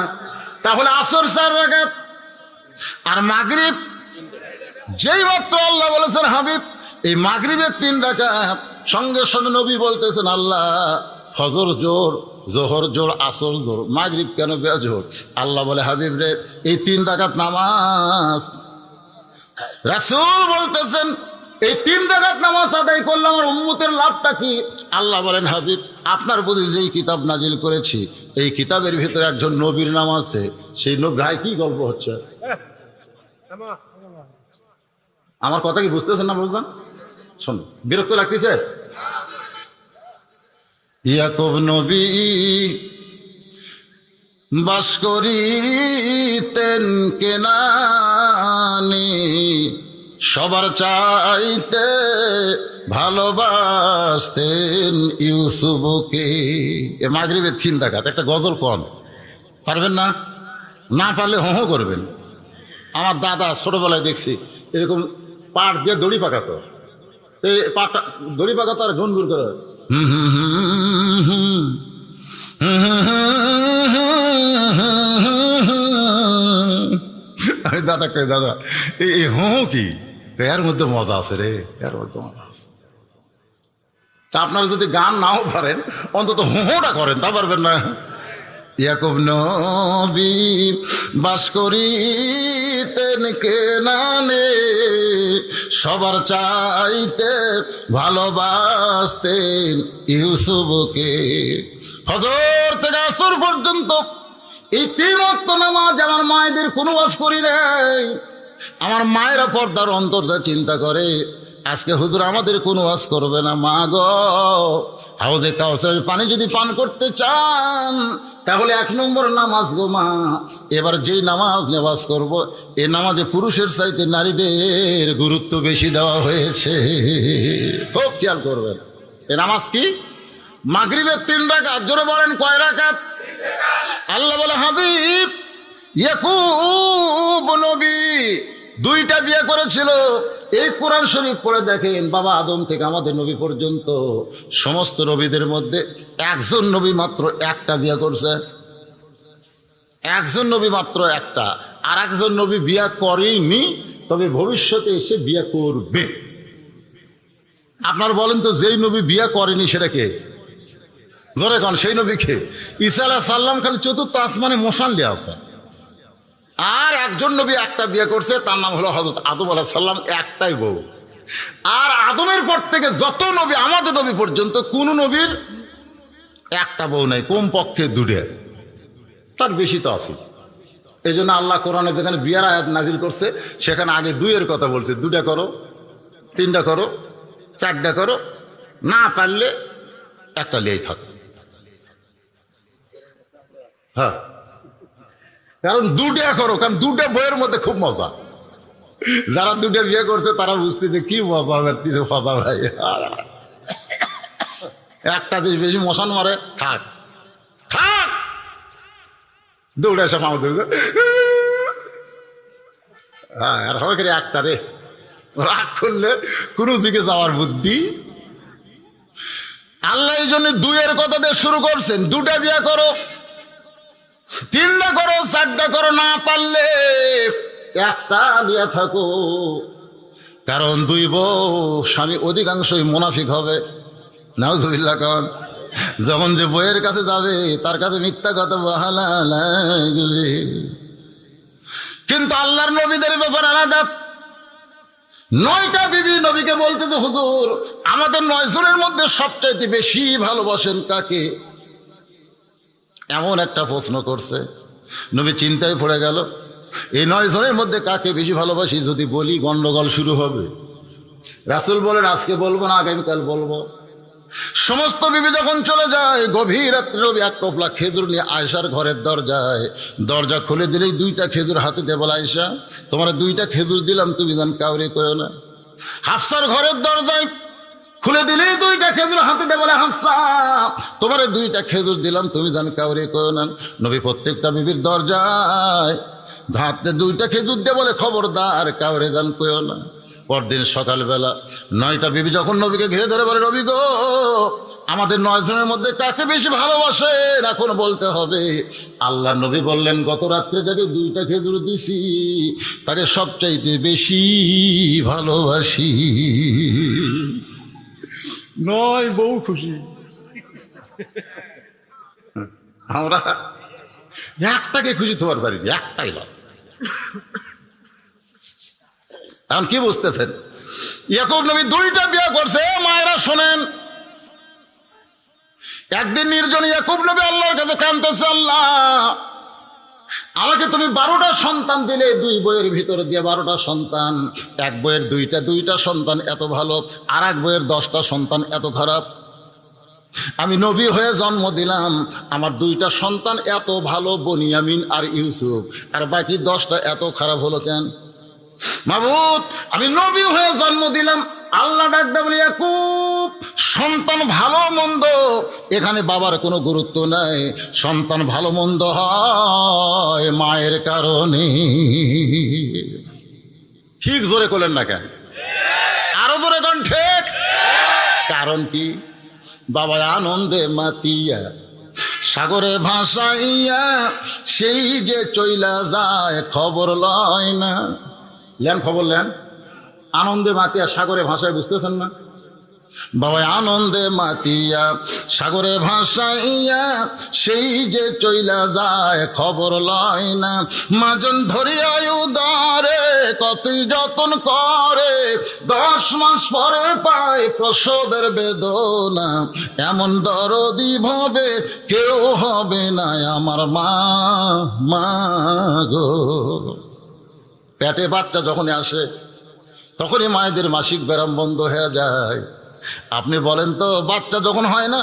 তাহলে আসর 4 রাকাত আর মাগরিব যেই মাত্র আল্লাহ বলেছেন হাবিব এই মাগরিবের 3 রাকাত, সঙ্গে সঙ্গে নবী বলতেছেন আল্লাহ ফজর জোর, জোহর জোর, আসর জোর, মাগরিব কেন বেজোর? আল্লাহ বলে হাবিব রে এই 3 রাকাত নামাজ। রাসূল বলতেছেন এই 3 রাকাত নামাজ আদায় করলে আমার উম্মতের লাভটা কি? আল্লাহ বলেন হাবিব আপনার প্রতি যেই কিতাব নাজিল করেছি এই কিতাবের ভিতরে একজন নবীর নাম আছে, সেই গায়ে কি গল্প হচ্ছে? আমার কথা কি বুঝতেছেন না? বুঝলেন? শোন, বিরক্ত লাগতেছে? ইয়াকুব নবী বাস করিতেন কেনানে, সবার চাইতে ভালোবাসতেন ইউসুফকে। এ মাগরিবের 3 রাকাত একটা গজল কোন পারবেন না? না পারলে হো করবেন। আমার দাদা ছোটবেলায় দেখছি এরকম পাট দিয়ে দড়ি পাকাতো, তো পাটা দড়ি পাকাতো আর গুনগুন করে আমি দাদা কই দাদা এই হো কি? এর মধ্যে মজা আছে রে, এর মধ্যে মজা আছে। তা আপনারা যদি গান নাও পারেন অন্তত হোটা করেন, তা পারবেন না? ইয়াকুব নবী বাস করিতেন কেনানে, সবার চাইতে ভালোবাসতেন ইউসুফকে। ফজর থেকে আসর পর্যন্ত এই 3 ওয়াক্ত নামাজ আমার মায়েদের কোনো ওয়াজ করি নাই। আমার মায়েরা পর্দার অন্তর্দা চিন্তা করে আজকে হুজুর আমাদের কোনো ওয়াজ করবে না। মা গো, হাউজে কাউসারের পানি যদি পান করতে চান তাহলে 1 নম্বর নামাজ গো মা। এবার যেই নামাজ নেওয়াজ করব এ নামাজে পুরুষের চাইতে নারীদের গুরুত্ব বেশি দেওয়া হয়েছে, খুব খেয়াল করবেন। এ নামাজ কি? মাগরিবের 3 রাকাত। জোরে বলেন কয় রাকাত? আল্লাহ বলে হাবিব ইয়াকুব নবী 2টা বিয়ে করেছিল। এই কোরআন শরীফ পড়ে দেখেন, বাবা আদম থেকে আমাদের নবী পর্যন্ত সমস্ত নবীদের মধ্যে একজন নবী মাত্র 1টা বিয়ে করছে। একজন নবী মাত্র 1টা, আর একজন নবী বিয়ে করেনি, তবে ভবিষ্যতে এসে বিয়ে করবে। আপনার বলেন তো যেই নবী বিয়ে করেনি সেটা কে? ধরে কন সেই নবীকে? ঈসা আলাইহিস সালাম খালি 4র্থ আসমানে মশাল দিয়ে আছে। আর একজন নবী 1টা বিয়ে করছে, তার নাম হলো হযরত আদম আলাইহিস সালাম, 1টাই বউ। আর আদমের পর থেকে যত নবী আমাদের নবী পর্যন্ত কোন নবীর 1টা বউ নাই, কমপক্ষে 2টা, তার বেশি তো আছে। এই জন্য আল্লাহ কোরআনে যেখানে বিয়ার আয়াত নাজিল করছে সেখানে আগে 2-এর কথা বলছে। 2টা করো, 3টা করো, 4টা করো, না পারলে 1টা লিয়েই থাক। হ্যাঁ, কারণ 2টা করো, কারণ 2টা বইয়ের মধ্যে খুব মজা। যারা 2টা বিয়ে করছে তারা বুঝতে যে কি মজা মজা ভাই। 1টা যে বেশি মশান মারে, থাক থাক, দৌড়ে এসে আমাদের হ্যাঁ আর হবে কি 1টা রে, রাগ করলে কোনো দিকে যাওয়ার বুদ্ধি। আল্লাহ এই জন্য 2-এর কথা দিয়ে শুরু করছেন। 2টা বিয়ে করো, 3টা করো, 4টা করো, না পারলে 1টা নিয়ে থাকো। কারণ 2 বউ স্বামী অধিকাংশই মুনাফিক হবে। নাউজুবিল্লাহ। কারণ যখন যে বইয়ের কাছে যাবে তার কাছে মিথ্যা কথা ভালো লাগবে। কিন্তু আল্লাহর নবীদের ব্যাপার আলাদা। 9টা বিবি নবীকে বলতে যে হুজুর আমাদের 9 জনের মধ্যে সবচাইতে বেশি ভালোবাসেন কাকে? এমন একটা প্রশ্ন করছে, নবী চিন্তায় পড়ে গেল এই 9 জনের মধ্যে কাকে বেশি ভালোবাসি যদি বলি গন্ডগোল শুরু হবে। রাসূল বলেন আজকে বলবো না, আগামীকাল বলবো। সমস্ত বিবি যখন চলে যায়, গভীর রাত্রে নবী 1 টোপলা খেজুর নিয়ে আয়েশার ঘরের দরজা খুলে দিলেই 2টা খেজুর হাতে দিয়ে বলে আয়েশা তোমার 2টা খেজুর দিলাম, তুমি জান কাউরে কয়ো না। হাফসার ঘরের দরজায় খুলে দিলেই 2টা খেজুর হাতে দিয়ে বলে হাফসা তোমার 2টা খেজুর দিলাম, তুমি জান কাউরে কয়ো না। নবী প্রত্যেকটা বিবির দরজায় হাতে 2টা খেজুর দিয়ে বলে খবরদার কাউরে জান কয়ো না। পরদিন সকালবেলা 9টা বিবি যখন নবীকে ঘিরে ধরে বলে, নবী গো, আমাদের 9 জনের মধ্যে কাকে বেশি ভালোবাসেন এখন বলতে হবে। আল্লাহ নবী বললেন, গত রাত্রে যাকে 2টা খেজুর দিছি তাকে সবচাইতে বেশি ভালোবাসি। 9 বউ খুশি। আমরা একটাকে খুশি তোমার পারি, একটাই লয়। এখন কি বুঝতেছেন? ইয়াকুব নবী 2টা বিয়ে করছে। মায়েরা শোনেন, একদিন নির্জন ইয়াকুব নবী আল্লাহর কাছে কাঁদতেছে, আল্লাহ আমাকে তুমি 12টা সন্তান দিলে, 2 বইয়ের ভিতরে দিয়ে 12টা সন্তান। এক বইয়ের 2টা সন্তান এত ভালো, আর এক বইয়ের 10টা সন্তান এত খারাপ। আমি নবী হয়ে জন্ম দিলাম, আমার 2টা সন্তান এত ভালো, বনিয়ামিন আর ইউসুফ, আর বাকি 10টা এত খারাপ হলো কেন? মাবুদ, আমি নবী হয়ে জন্ম দিলাম। আল্লাহ ডাকতে বলি, ইয়াকুব, সন্তান ভালো মন্দ এখানে বাবার কোনো গুরুত্ব নাই। সন্তান ভালো মন্দ হয় মায়ের কারণে। ঠিক জোরে করলেন না কেন? আরো জোরে কোন ঠিক? কারণ কি? বাবা আনন্দে মাতিয়া সাগরে ভাসাইয়া সেই যে চইলা যায় খবর লয় না। লেন খবর লেন, আনন্দে মাতিয়া সাগরে ভাসায়, বুঝতেছেন না? বাবা আনন্দে মাতিয়া সাগরে ভাসাইয়া সেই যে চইলা যায় খবর লয় না। মাজন ধরিয়া উদারে কতই যতন করে, 10 মাস পরে পায় প্রসবের বেদনা। এমন দরদি ভাবে কেউ হবে না আমার মা, মা গো। পেটে বাচ্চা যখন আসে তখনই মায়েদের মাসিক ব্যারাম বন্ধ হয়ে যায়। আপনি বলেন তো, বাচ্চা যখন হয় না,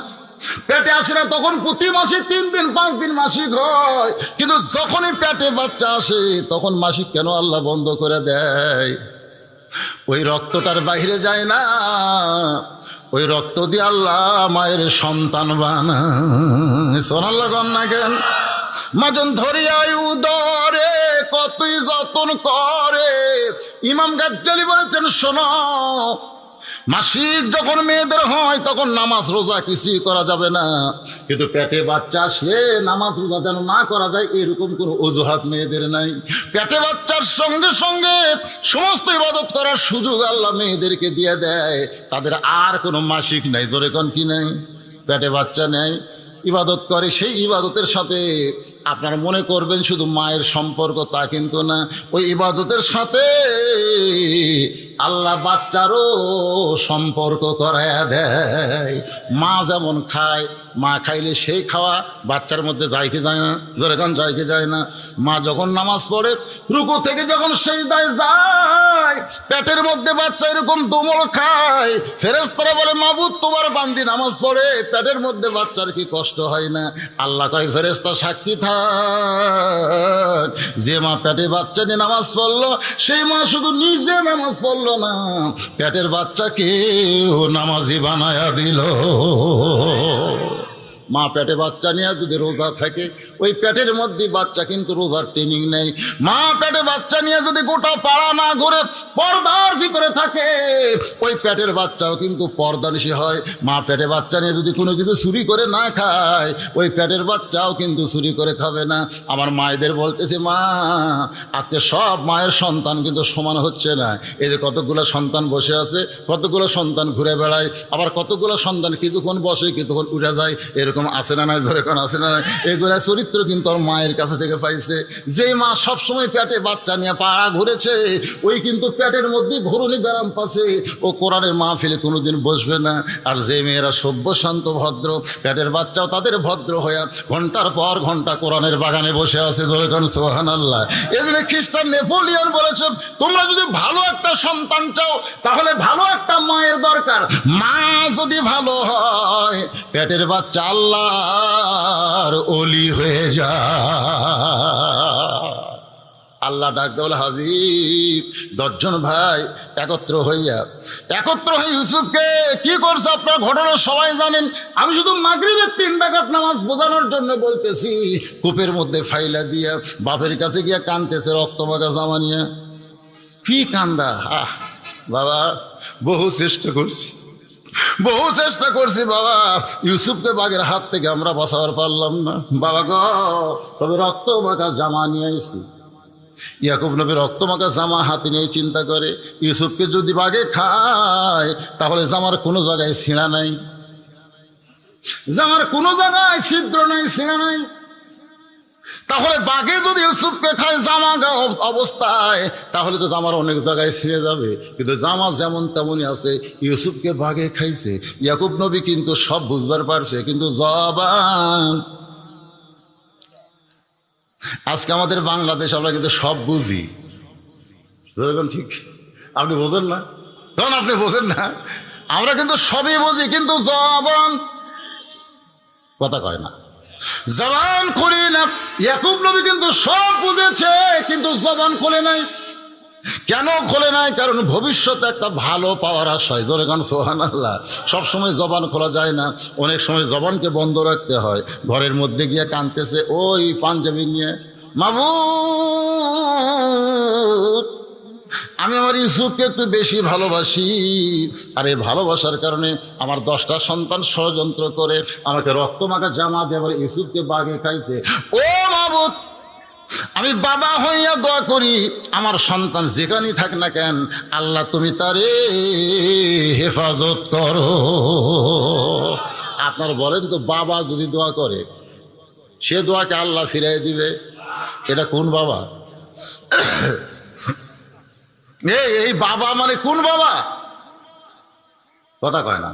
পেটে আসে না, তখন প্রতি মাসে 3 দিন 5 দিন মাসিক হয়, কিন্তু যখনই পেটে বাচ্চা আসে তখন মাসিক কেন আল্লাহ বন্ধ করে দেয়? ওই রক্তটার বাইরে যায় না, ওই রক্ত দিয়ে আল্লাহ মায়ের সন্তান বানায়। সোনাল্লাহ গণ না কেন? মাজন ধরিয়াই উদরে কতই যতন করে। ইমাম গাজ্জালি বলেছেন, শোনো, মাসিক যখন মেয়েদের হয় তখন নামাজ রোজা কিছুই করা যাবে না, কিন্তু পেটে বাচ্চা আসলে নামাজ রোজা যেন না করা যায় এরকম কোনো অজুহাত মেয়েদের নাই। পেটে বাচ্চার সঙ্গে সঙ্গে সমস্ত ইবাদত করার সুযোগ আল্লাহ মেয়েদেরকে দিয়ে দেয়, তাদের আর কোনো মাসিক নাই। জোরে কোন কি নাই? পেটে বাচ্চা নেই, ইবাদত করে, সেই ইবাদতের সাথে আপনারা মনে করবেন শুধু মায়ের সম্পর্ক, তা কিন্তু না। ওই ইবাদতের সাথে আল্লাহ বাচ্চারও সম্পর্ক করায়া দেয়। মা যেমন খায়, মা খাইলে সেই খাওয়া বাচ্চার মধ্যে যায় কি যায় না? যেরকম যায় কি যায় না? মা যখন নামাজ পড়ে, রুকু থেকে যখন সিজদায় যায়, পেটের মধ্যে বাচ্চা এরকম দোমল খায়। ফেরেশতারা বলে, মাবুদ তোমার বান্দি নামাজ পড়ে, পেটের মধ্যে বাচ্চার কি কষ্ট হয় না? আল্লাহ কয়, ফেরেশতা সাক্ষী থাক, যে মা পেটে বাচ্চা নিয়ে নামাজ পড়লো, সেই মা শুধু নিজে নামাজ পড়লো না, পেটের বাচ্চাকেও নামাজি বানায়া দিল। মা পেটে বাচ্চা নিয়ে যদি রোজা থাকে, ওই পেটের মধ্যে বাচ্চা কিন্তু রোজার ট্রেনিং নেই। মা পেটে বাচ্চা নিয়ে যদি গোটা পাড়া না ঘুরে পর্দার ভিতরে থাকে, ওই পেটের বাচ্চাও কিন্তু পর্দানিশী হয়। মা পেটে বাচ্চা নিয়ে যদি কোনো কিছু চুরি করে না খায়, ওই পেটের বাচ্চাও কিন্তু চুরি করে খাবে না। আমার মায়েদের বলতেছে, মা আজকে সব মায়ের সন্তান কিন্তু সমান হচ্ছে না। এই যে কতগুলো সন্তান বসে আছে, কতগুলো সন্তান ঘুরে বেড়ায়, আবার কতগুলো সন্তান কিছুক্ষণ বসে কিছুক্ষণ উঠে যায়, এরকম আছে না নাই? ধরে কোন আছে না? এগুলা চরিত্র কিন্তু ওর মায়ের কাছে থেকে পাইছে। যে মা সবসময় পেটে বাচ্চা নিয়ে পাড়া ঘুরেছে, ওই কিন্তু পেটের মধ্যে ঘুরুনি ব্যারাম পাচ্ছে, ও কোরআনের মাহফিলে কোনোদিন বসবে না। আর যে মেয়েরা সভ্য শান্ত ভদ্র, পেটের বাচ্চাও তাদের ভদ্র হয়ে ঘন্টার পর ঘন্টা কোরআনের বাগানে বসে আছে। ধরে কোন সুবহানাল্লাহ। এজন্য খ্রিস্টান নেপোলিয়ন বলেছে, তোমরা যদি ভালো একটা সন্তান চাও তাহলে ভালো একটা মায়ের দরকার। মা যদি ভালো হয়, পেটের বাচ্চা আল্লাহর ওলি হয়ে যায়। আল্লাহ ডাকতে বলে, হাবিব 10 জন ভাই একত্র হয়ে ইউসুফকে কি করছে আপনার ঘটনা সবাই জানেন। আমি শুধু মাগরিবের 3 রাকাত নামাজ বোঝানোর জন্য বলতেছি। কূপের মধ্যে ফাইলা দিয়া বাপের কাছে গিয়া কানতেছে, রক্তমাখা জামা নিয়ে। কি কান্দা! বাবা বহু চেষ্টা করছি, বহু চেষ্টা করছি বাবা, ইউসুফকে বাঘের হাত থেকে আমরা বাঁচাবার পারলাম না বাবা গো। তবে রক্ত মাখা জামা নিয়ে আইছি। ইয়াকুব নবী রক্ত মাখা জামা হাতে নিয়ে চিন্তা করে, ইউসুফকে যদি বাঘে খায় তাহলে জামার কোনো জায়গায় ছিঁড়া নাই, জামার কোনো জায়গায় ছিদ্র নাই, ছিঁড়া নাই। তাহলে বাঘে যদি ইউসুফকে খায় জামা অবস্থায়, তাহলে তো জামার অনেক জায়গায় ছিঁড়ে যাবে। কিন্তু জামা যেমন তেমনই আছে, ইউসুফকে বাঘে খাইছে। ইয়াকুব নবী কিন্তু সব বুঝবার পারছে, কিন্তু জবান। আজকে আমাদের বাংলাদেশ আমরা কিন্তু সব বুঝি, ঠিক আপনি বোঝেন না, তখন আপনি বোঝেন না, আমরা কিন্তু সবই বুঝি, কিন্তু জবান কথা কয় না, জবান খুলি না। ইয়াকুব নবী কিন্তু সব বুঝেছে, কিন্তু জবান খোলে নাই। কেন খোলে নাই? কারণ ভবিষ্যতে একটা ভালো পাওয়ার আশায়। জোরে গান সুবহানাল্লাহ। সবসময় জবান খোলা যায় না, অনেক সময় জবানকে বন্ধ রাখতে হয়। ঘরের মধ্যে গিয়ে কাঁদতেছে ওই পাঞ্জাবি নিয়ে, মাবুদ আমি আমার ইউসুফকে একটু বেশি ভালোবাসি, আর এই ভালোবাসার কারণে আমার 10টা সন্তান ষড়যন্ত্র করে আমাকে রক্তমাখা জামা দিয়ে আবার ইউসুফকে বাঘে খাইছে। ও মাবুদ, আমি বাবা হইয়া দোয়া করি, আমার সন্তান যেখানেই থাক না কেন, আল্লাহ তুমি তারে হেফাজত করো। আপনার বলেন তো, বাবা যদি দোয়া করে, সে দোয়াকে আল্লাহ ফিরাই দিবে? এটা কোন বাবা? এই বাবা মানে কোন বাবা? কথা কয় না।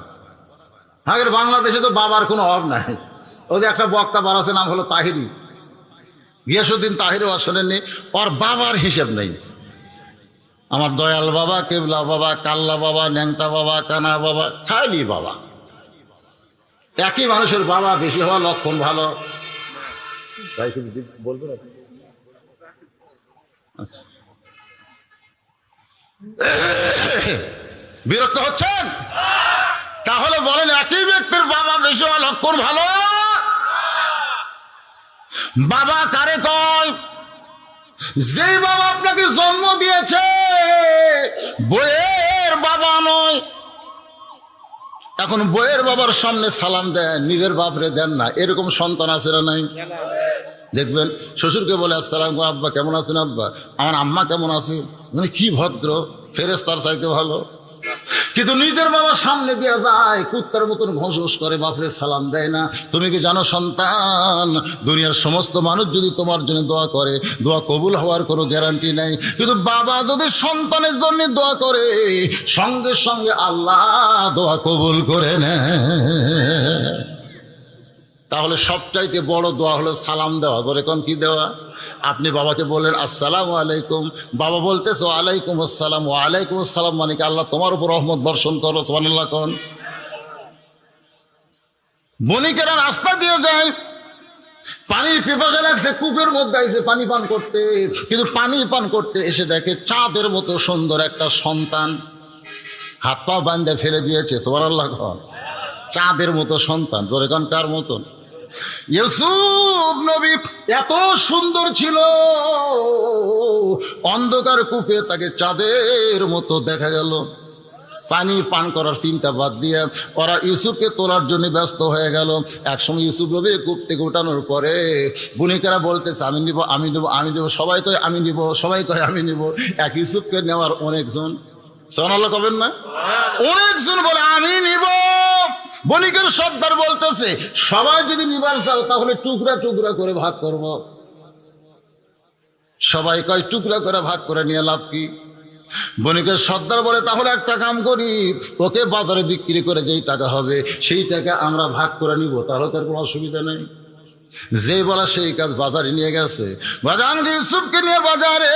আগের বাংলাদেশে তো বাবার কোনো অভাব নাই। ওই যে একটা বক্তা বাড়াছে, নাম হলো তাহিরি, গিয়াসুদ্দিন তাহিরও আসলেননি, ওর বাবার হিসেব নেই। আমার দয়াল বাবা, কেবলা বাবা, কাল্লা বাবা, ন্যাংটা বাবা, কানা বাবা, খাইলি বাবা। একই মানুষের বাবা, বেশি হওয়া লক্ষণ ভালো। বলবেন আচ্ছা, বিরক্ত হচ্ছেন? তাহলে বলেন, একই ব্যক্তির বাবা বেশি হওয়া লক্ষণ ভালো? বাবা কারে কয়? যে বাবা আপনাকে জন্ম দিয়েছে, বইয়ের বাবা নয়। এখন বইয়ের বাবার সামনে সালাম দেন, নিজের বাপরে দেন না, এরকম সন্তান আছে না নাই? দেখবেন শ্বশুরকে বলে আসসালাম আব্বা কেমন আছেন আব্বা, আমার আম্মা কেমন আছে, মানে কি ভদ্র, ফেরেশতার চাইতে ভালো। কিন্তু নিজের বাবা সামনে দিয়ে যায়, কুত্তার মতন ঘোষ করে, বাপরে সালাম দেয় না। তুমি কি জানো সন্তান, দুনিয়ার সমস্ত মানুষ যদি তোমার জন্য দোয়া করে, দোয়া কবুল হওয়ার কোনো গ্যারান্টি নাই, কিন্তু বাবা যদি সন্তানের জন্য দোয়া করে, সঙ্গে সঙ্গে আল্লাহ দোয়া কবুল করে নেয়। তাহলে সবচাইতে বড় দোয়া হলো সালাম দেওয়া। ধরে কোন কি দেওয়া? আপনি বাবাকে বললেন আসসালামু আলাইকুম, বাবা বলতেছে ওয়ালাইকুম আসসালাম। ওয়ালাইকুম আসসালাম মানে কি আল্লাহ তোমার উপর রহমত বর্ষণ করো, সুবহানাল্লাহ কোন। বণিকেরা রাস্তা দিয়ে যায়, পানির পিপাসা লাগছে, কূপের মধ্যে এসে পানি পান করতে, কিন্তু পানি পান করতে এসে দেখে চাঁদের মতো সুন্দর একটা সন্তান, হাত পা বান্ধে ফেলে দিয়েছে, সুবহানাল্লাহ কোন। চাঁদের মতো সন্তান, জোরে কোন কার মতন? ইউসুফ নবী এত সুন্দর ছিল, অন্ধকার কূপে তাকে চাঁদের মতো দেখা গেল। পানি পান করার চিন্তা বাদ দিয়ে ওরা ইউসুফকে তোলার জন্য ব্যস্ত হয়ে গেল। একসময় ইউসুফ নবীর কূপ থেকে উঠানোর পরে বণিকেরা বলতেছে আমি নিব, আমি নেব, আমি নেব, সবাই কয় আমি নিব, সবাই কয় আমি নিব। এক ইউসুফকে নেওয়ার অনেকজন, সুবহানাল্লাহ কবেন না, অনেকজন বলে আমি নিব। বণিকের সর্দার বলতেছে সবাই যদি নিবার চাও তাহলে টুকরা টুকরা করে ভাগ করব। সবাই কয় টুকরা করে ভাগ করে নিয়ে লাভ কি? বণিকের সর্দার বলে তাহলে একটা কাম করি, ওকে বাজারে বিক্রি করে যেই টাকা হবে সেই টাকা আমরা ভাগ করে নিব, তাহলে তার কোনো অসুবিধা নেই। যে বলা সেই কাজ, বাজারে নিয়ে গেছে। বাজান ইউসুফকে নিয়ে বাজারে,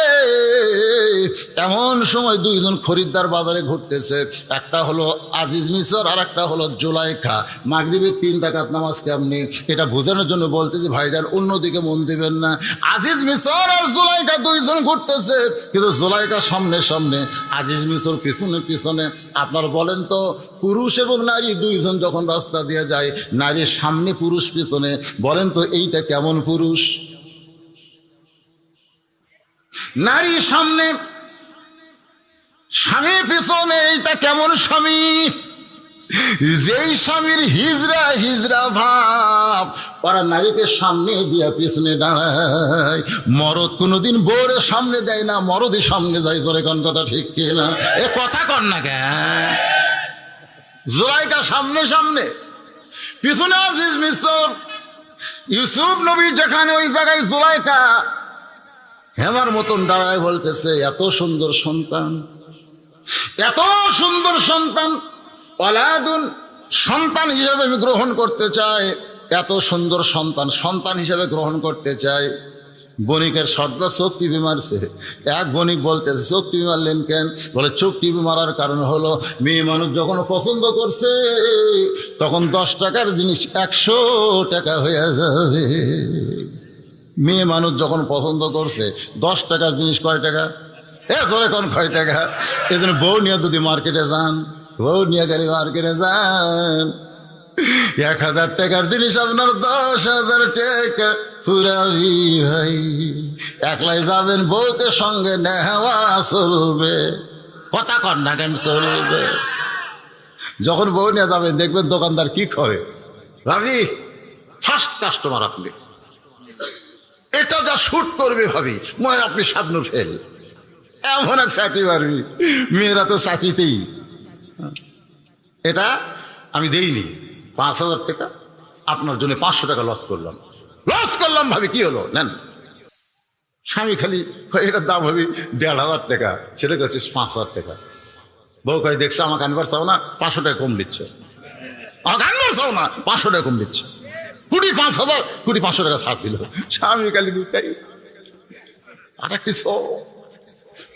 এমন সময় দুইজন খরিদ্দার বাজারে ঘুরতেছে, একটা হলো আজিজ মিসর আর একটা হলো জুলাইখা। মাগরিবের 3 রাকাত নামাজ কেমনি এটা বোঝানোর জন্য বলতেছে ভাইজান অন্যদিকে মন দিবেন না। আজিজ মিসর আর জুলাইখা দুইজন ঘুরতেছে, কিন্তু জুলাইখা সামনে সামনে, আজিজ মিসর পিছনে পিছনে। আপনার বলেন তো, পুরুষ এবং নারী দুইজন যখন রাস্তা দিয়ে যায়, নারীর সামনে পুরুষ পিছনে, বলেন তো এইটা কেমন পুরুষ? নারী সামনে, স্বামী পিছনে, এইটা কেমন স্বামী? যেই স্বামীর হিজরা হিজরা ভাব, ওরা নারীকে সামনে দিয়া পিছনে দাঁড়ায়। মরদ কোনোদিন বউরে সামনে দেয় না, মরদই সামনে যায়। জোরে কোন কথা ঠিক কিনা? এ কথা কর না কে? জুলাইখা সামনে সামনে, পিছনে আজিজ মিসর। ইউসুফ নবী যেখানে, ওই জায়গায় জুলাইখা হেমার মতন দাঁড়ায় বলতেছে, এত সুন্দর সন্তান, এত সুন্দর সন্তান, ওয়ালাদুন, সন্তান হিসেবে আমি গ্রহণ করতে চাই। এত সুন্দর সন্তান, সন্তান হিসেবে গ্রহণ করতে চাই। বণিকের সর্দার চোখ টিপি মারছে। এক বণিক বলতেছে, চোখ টিপি মারলেন কেন? বলে, চোখ টিপি মারার কারণ হলো, মেয়ে মানুষ যখন পছন্দ করছে তখন 10 টাকার জিনিস 100 টাকা হয়ে যাবে। মেয়ে মানুষ যখন পছন্দ করছে 10 টাকার জিনিস কয় টাকা? ধরে কোন কয় টাকা? এই জন্য বউ নিয়ে যদি মার্কেটে যান, বউ নিয়ে গেলে মার্কেটে যান, 1000 টাকার জিনিস আপনার 10,000 টাকা ফুরাবি ভাই। একলাই যাবেন, বউকে সঙ্গে নেওয়া চলবে। কথা কর না কেন? চলবে। যখন বউ নিয়ে যাবেন দেখবেন দোকানদার কি করে, ভাবি ফার্স্ট কাস্টমার আপনি, এটা যা শুট করবে ভাবি, মনে আপনি স্বপ্ন ফেল, এমন এক চাকরি পারবি। মেয়েরা তো চাকরিতেই। এটা আমি দেইনি, 5,000 টাকা আপনার জন্য 500 টাকা লস করলাম ভাবি। কি হলো? নেন। স্বামী খালি এটার দাম ভাবি 1,500 টাকা, সেটা হচ্ছে 5,000 টাকা। বউ কয়, দেখছে আমাকে আনবার চাও না, 500 টাকা কম দিচ্ছে। আমাকে আনবার চাও না, 500 টাকা কম দিচ্ছে। 5,000 500 টাকা ছাড় দিল। স্বামী খালি তাই। আর একটি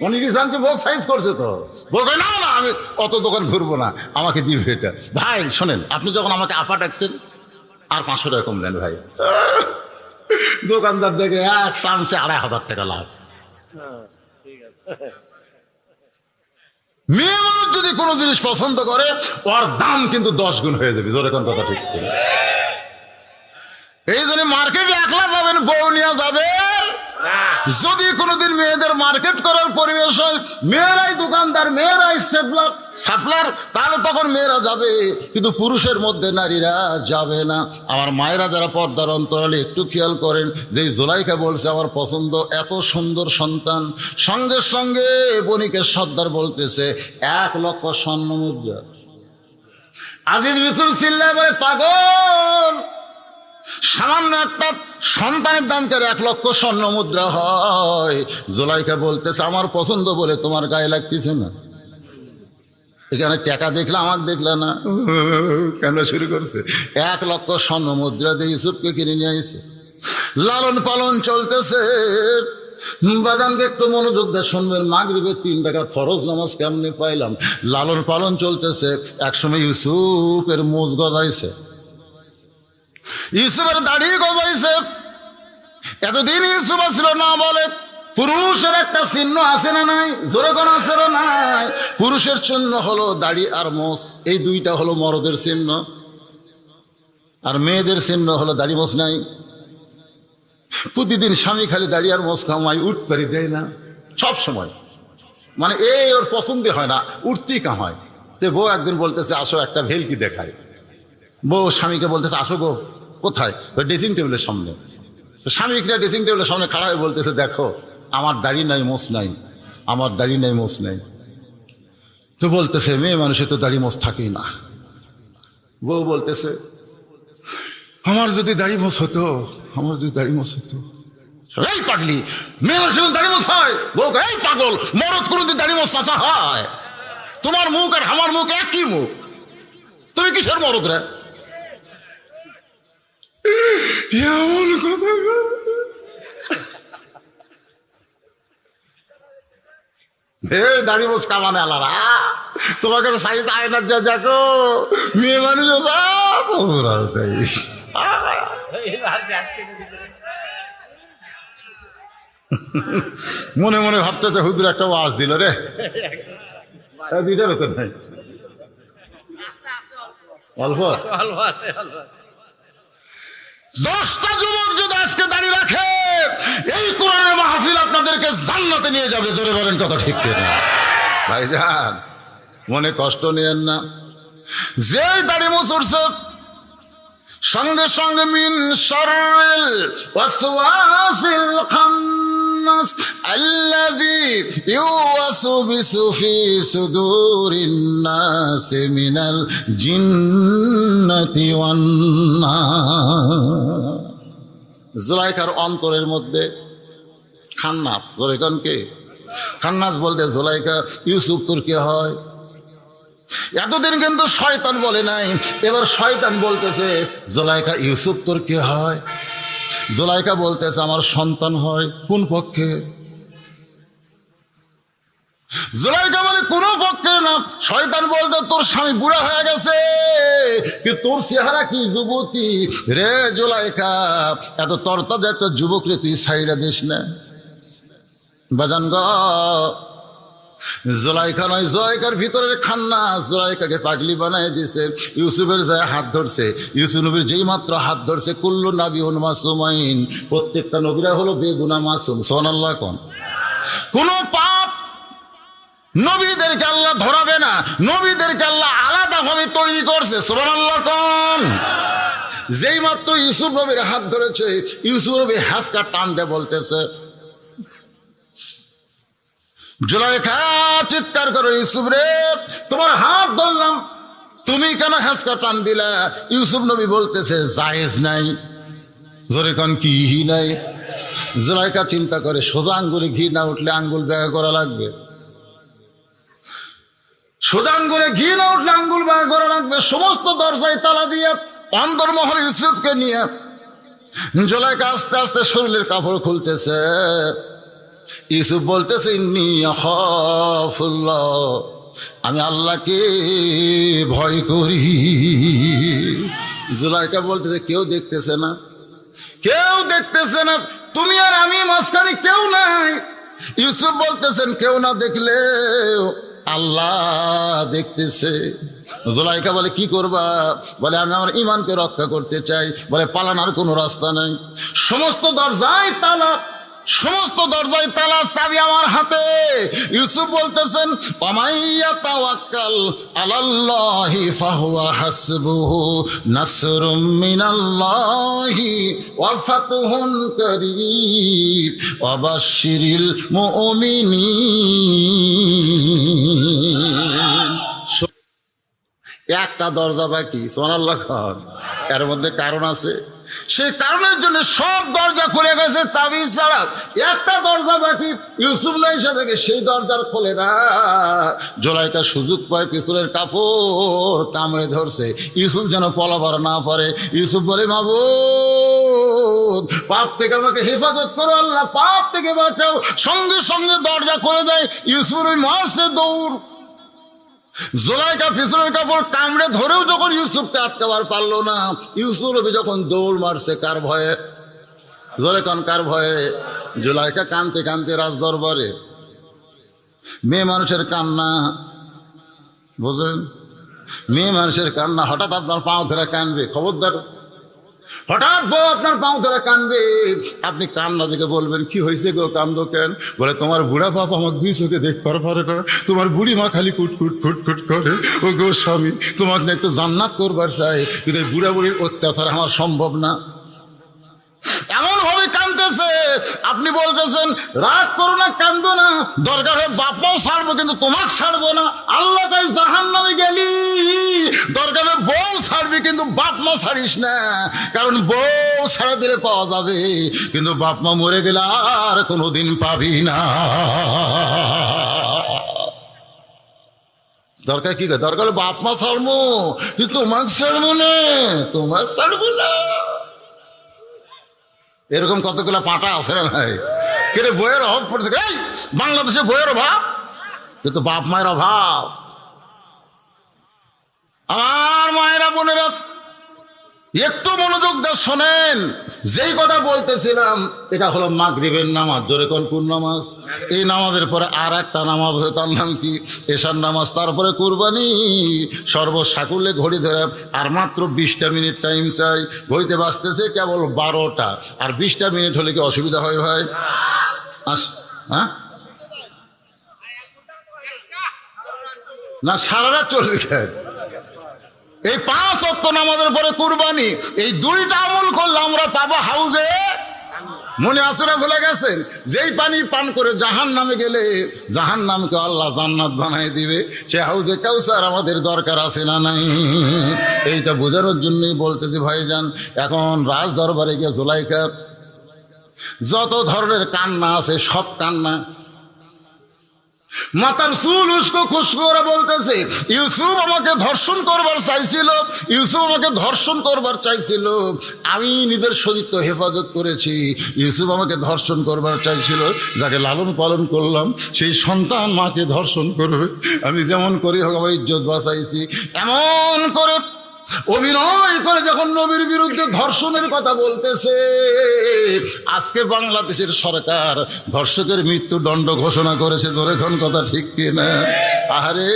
অনেকে জানছে বউ সাইজ করছে, তো বউ কয়, না না আমি অত দোকান ঘুরবো না, আমাকে দিবে এটা। ভাই শোনেন, আপনি যখন আমাকে আপা ডাকছেন আর 500 টাকা কম নেন ভাই। দোকানদার দেখে এক চান্সে 2,500 টাকা লাভ। মেয়ে মানুষ যদি কোনো জিনিস পছন্দ করে, ওর দাম কিন্তু 10 গুণ হয়ে যাবে। জোরে কোন কথা ঠিক? এই জন্য মার্কেটে একলা যাবেন, বউ নিয়ে যাবেন। যদি কোনোদিন মেয়েদের মার্কেট করার পরিবেশ হয়, মেয়েরাই দোকানদার, মেয়েরাই সাপ্লার, তাহলে তখন মেয়েরা যাবে, কিন্তু পুরুষের মধ্যে নারীরা যাবে না। আমার মায়েরা যারা পর্দার অন্তরালে একটু খেয়াল করেন, যে জুলাইখা বলছে আমার পছন্দ, এত সুন্দর সন্তান, সঙ্গে সঙ্গে বণিকের সর্দার বলতেছে 1 লক্ষ স্বর্ণ মুদ্রা। আজিজ মিসর চিল্লায় বলে, পাগল, সামান্য একটা সন্তানের দাম করে 1 লক্ষ স্বর্ণ মুদ্রা হয়? জুলাইখা বলতেছে, আমার পছন্দ বলে তোমার গায়ে লাগতেছে না? এখানে টাকা দেখলে, আমাকে দেখলে না, কেন শুরু করছে? 1 লক্ষ স্বর্ণ মুদ্রা দিয়ে ইউসুফকে কিনে নিয়ে আসছে। লালন পালন চলতেছে। বাজানকে একটু মনোযোগ দিয়ে শুনবেন। মাগরিবের 3 টাকা ফরজ নামাজ কেমনে পাইলাম? লালন পালন চলতেছে। একসময় ইউসুফের মোজ গজাইছে, ইউসুফের দাড়ি গজাইছে। এতদিন ইউসুফ ছিল না বলে, পুরুষের একটা চিহ্ন আছে না নাই? জোরে কোন আছে না নাই? পুরুষের চিহ্ন হলো দাড়ি আর মোষ, এই দুইটা হলো মরদের চিহ্ন। আর মেয়েদের চিহ্ন হলো দাড়ি মোষ নাই। প্রতিদিন স্বামী খালি দাড়ি আর মোষ কামাই, উঠ পারি দেয় না সব সময়, মানে এই ওর পছন্দ হয় না, উঠতেই কামায়। তো বউ একদিন বলতেছে, আসো একটা ভেলকি দেখায়। বউ স্বামীকে বলতেছে, আসো গো। কোথায়? ড্রেসিং টেবিলের সামনে। তো স্বামী কিনা ড্রেসিং টেবিলের সামনে খাড়া হয়ে বলতেছে, দেখো আমার দাড়ি নাই, মোষ নাই, আমার দাড়ি নাই, মোষ নাই। তো বলতেছে, মেয়ে মানুষের তো দাড়ি মোষ থাকেই না। বউ বলতেছে, আমার যদি দাড়ি মোষ হতো, আমার যদি দাড়ি মোষ হতো। এই পাগলি, মেয়ে মানুষের দাড়ি মোষ হয়? বউ, এই পাগল, মরদ কোনদিন দাড়ি মোষ চাচা হয়? তোমার মুখ আর আমার মুখ একই মুখ, তুমি কিসের মরদ রে? এমন কথা। দাড়ি মোষ কামানে আলারা, তোমাকে সাইজ আয়নার যা দেখো, মেয়ে মানুষ মনে মনে ভাবতেছে, হুজুর একটা ওয়াজ দিল রে। 2টা বেতন নাই, অল্প আছে। 10টা যুবক যদি আজকে দাঁড়িয়ে রাখে, এই কোরআনের মাহফিল আপনাদেরকে জান্নাতে নিয়ে যাবে। জোরে বলেন কথা ঠিক কিনা? ভাইজান মনে কষ্ট নিয়েন না, যেই দাড়ি মুছুরছে সঙ্গে সঙ্গে মিন শাররিল ওয়াসওয়াসিল খান্নাস আল্লাযী ইউওয়াসবিসু ফি সুদুরিন নাস মিনাল জিন্নাতি ওয়ান নাস। জুলাইখার অন্তরের মধ্যে খান্নাস, জুলাইখান কে? খান্নাস বলতে জুলাইখা ইউসুফ তোর কে হয়? এতদিন কিন্তু শয়তান বলে নাই, এবার শয়তান বলতেছে জুলাইখা ইউসুফ তোর কে হয়? জুলাইখা বলতেছে আমার সন্তান হয়। কোন পক্ষে? জুলাইখা বলে কোন পক্ষে না। শয়তান বলতে তোর স্বামী বুড়া হয়ে গেছে, কি তোর চেহারা কি যুবতী রে জুলাইখা, এত তরতাজা একটা যুবক রে তুই সাইডা দিস না। বাজান গ জুলাইখা নয়, জুলাইখার ভিতরের খান্নাস জুলাইখাকে পাগলি বানায় দিছে। ইউসুফের যায় হাত ধরছে, ইউসুফ নবীর যেই মাত্র হাত ধরছে কুল্লু নাবিউন মাসুমাইন, প্রত্যেকটা নবীরা হলো বেগুনা মাসুম। সুবহানাল্লাহ কোন? কোন পাপ নবীদেরকে আল্লাহ ধরাবে না, নবীদেরকে আল্লাহ আলাদাভাবে তৈরি করছে। সুবহানাল্লাহ কোন? যেই মাত্র ইউসুফ নবীর হাত ধরেছে, ইউসুফ নবী হাসকা টান দিয়ে বলতেছে, জুলাইখা চিৎকার করে ইউসুফ রে তোমার হাত ধরলাম, তুমি কেন হাসকা টান দিলা? ইউসুফ নবী বলতেছে জায়েজ নাই। জোরে কান কি নাই? জুলাইখা চিন্তা করে সোজা আঙ্গুলে ঘি না উঠলে আঙ্গুল ব্যাগে করা লাগবে, সোজা আঙ্গুলে ঘি না উঠলে আঙ্গুল ব্যাগে করা লাগবে। সমস্ত দরজায় তালা দিয়ে অন্দরমহল ইউসুফকে নিয়ে জুলাইখা আস্তে আস্তে শরীরের কাপড় খুলতেছে। ইউসুফ বলতেছে ইন্নী আখাফুল্লাহ, আমি আল্লাহকে ভয় করি। জুলাইখা বলতেছে কেউ দেখতেছে না, কেউ দেখতেছে না, তুমি আর আমি মাঝখানে কেউ নাই। ইউসুফ বলতেছেন কেউ না দেখলেও আল্লাহ দেখতেছে। জুলাইখা বলে কি করবা? বলে আমি আমার ইমানকে রক্ষা করতে চাই। বলে পালানোর কোনো রাস্তা নাই, সমস্ত দরজায় তালা, সমস্ত দরজায় তালা, চাবি আমার হাতে। ইউসুফ বলতেছেন ওমাইয়া তাওয়াক্কাল আলাল্লাহি ফাহুয়া হাসবুহু নাসরুম মিনাল্লাহি ওয়া ফাতহুন কারীব ওয়া বাশশিরিল মুমিনিন। একটা দরজা বাকি। সুবহানাল্লাহ খান। এর মধ্যে কারণ আছে, সেই কারণের জন্য সব দরজা খুলে গেছে চাবি ছাড়া। একটা দরজা বাকি, ইউসুফ নাইসা থেকে সেই দরজার খোলে না। জুলাইখা সুযোগ পায়, পিছনের কাপড় কামড়ে ধরছে, ইউসুফ যেন পলাবার না পারে। ইউসুফ বলে মাবুদ পাপ থেকে আমাকে হেফাজত করো আল্লাহ, পাপ থেকে বাঁচাও। সঙ্গে সঙ্গে দরজা খুলে দেয়। ইউসুফ মারছে দৌড়। জুলাইখা পিছনের কাপড় কামড়ে ধরেও যখন ইউসুফকে আটকাবার পারলো না, ইউসুফ নবী যখন দৌড় মারছে কার ভয়ে? জোরে কান কার ভয়ে? জুলাইখা কানতে কানতে রাজ দরবারে। মেয়ে মানুষের কান্না বোঝেন? মেয়ে মানুষের কান্না হঠাৎ আপনার পাও ধরে কানবে, খবরদার। হঠাৎ বউ আপনার পাও ধরে কানবে, আপনি কান্না দেখে বলবেন কি হয়েছে গো, কান্দো কেন? বলে তোমার বুড়া বাপ আমার দুই চোখে দেখবার পারে না, তোমার বুড়ি মা খালি কুটকুট কুটকুট করে। ও গো স্বামী, তোমাকে না একটু জান্নাত করবার চাই, কিন্তু বুড়া বুড়ির অত্যাচার আমার সম্ভব না। এমন ভাবে কাঁদতেছে, আপনি বলতেছেন রাগ করো না, কান্দো না, দরকার হয় বাপাও ছাড়বো কিন্তু তোমার ছাড়বো না। আল্লাহ তাই জাহান্নামে গেলি, দরকার হয় বউ ছাড়বি কিন্তু বাপ মা ছাড়িস না, কারণ বউ ছাড়া দিলে পাওয়া যাবে কিন্তু বাপ মা মরে গেলে আর কোনোদিন পাবি না। দরকার কি? দরকার হলে বাপ মা ছাড়বো কিন্তু তোমার ছাড়বো না, তোমার ছাড়বো না। এরকম কতগুলা পাটা আছে না ভাই? কেরে বইয়ের অভাব পড়ছে, এই বাংলাদেশে বইয়ের অভাব কিন্তু বাপ মায়ের অভাব। আমার মায়েরা বোনেরা একটু মনোযোগ দিয়ে শোনেন, যেই কথা বলতেছিলাম এটা হলো মাগরিবের নামাজ। জোরে কোন কোন নামাজ? এই নামাজের পরে আর একটা নামাজ আছে, তার নাম কি? এশার নামাজ। তারপরে কুরবানি। সর্বসাকুল্যে ঘড়ি ধরে আর মাত্র 20টা মিনিট টাইম চাই। ঘড়িতে বাঁচতেছে কেবল 12টা, আর 20টা মিনিট হলে কি অসুবিধা হয় ভাই? হ্যাঁ না সারা রাত চলবে কেন? এই 5 ওয়াক্ত নামাজের পরে কুরবানি, এই 2টা আমল করলে আমরা পাবো হাউজে। মনে আছে না, ভুলে গেছেন? যেই পানি পান করে জাহান্নামে গেলে জাহান্নামকে আল্লাহ জান্নাত বানাই দিবে, সে হাউজে কাউসার আমাদের দরকার আছে না নাই? এইটা বোঝানোর জন্যই বলতেছি ভাইজান, এখন রাজ দরবারে গিয়ে জুলাইখা যত ধরনের কান্না আছে সব কান্না, মাথার চুল উস্কো খুস্কো করে বলতেছে, ইউসুফ আমাকে ধর্ষণ করবার চাইছিল, ইউসুফ আমাকে ধর্ষণ করবার চাইছিল, আমি নিজের সতীত্ব হেফাজত করেছি, ইউসুফ আমাকে ধর্ষণ করবার চাইছিল, যাকে লালন পালন করলাম সেই সন্তান মাকে ধর্ষণ করবে, আমি যেমন করি হোক আমার ইজ্জত বাঁচাইছি। এমন করে অভিনয় করে যখন নবীর বিরুদ্ধে ধর্ষণের কথা বলতেছে, আজকে বাংলাদেশের সরকার ধর্ষকের মৃত্যুদণ্ড ঘোষণা করেছে। ধরেখন কথা ঠিক কিনা? আরে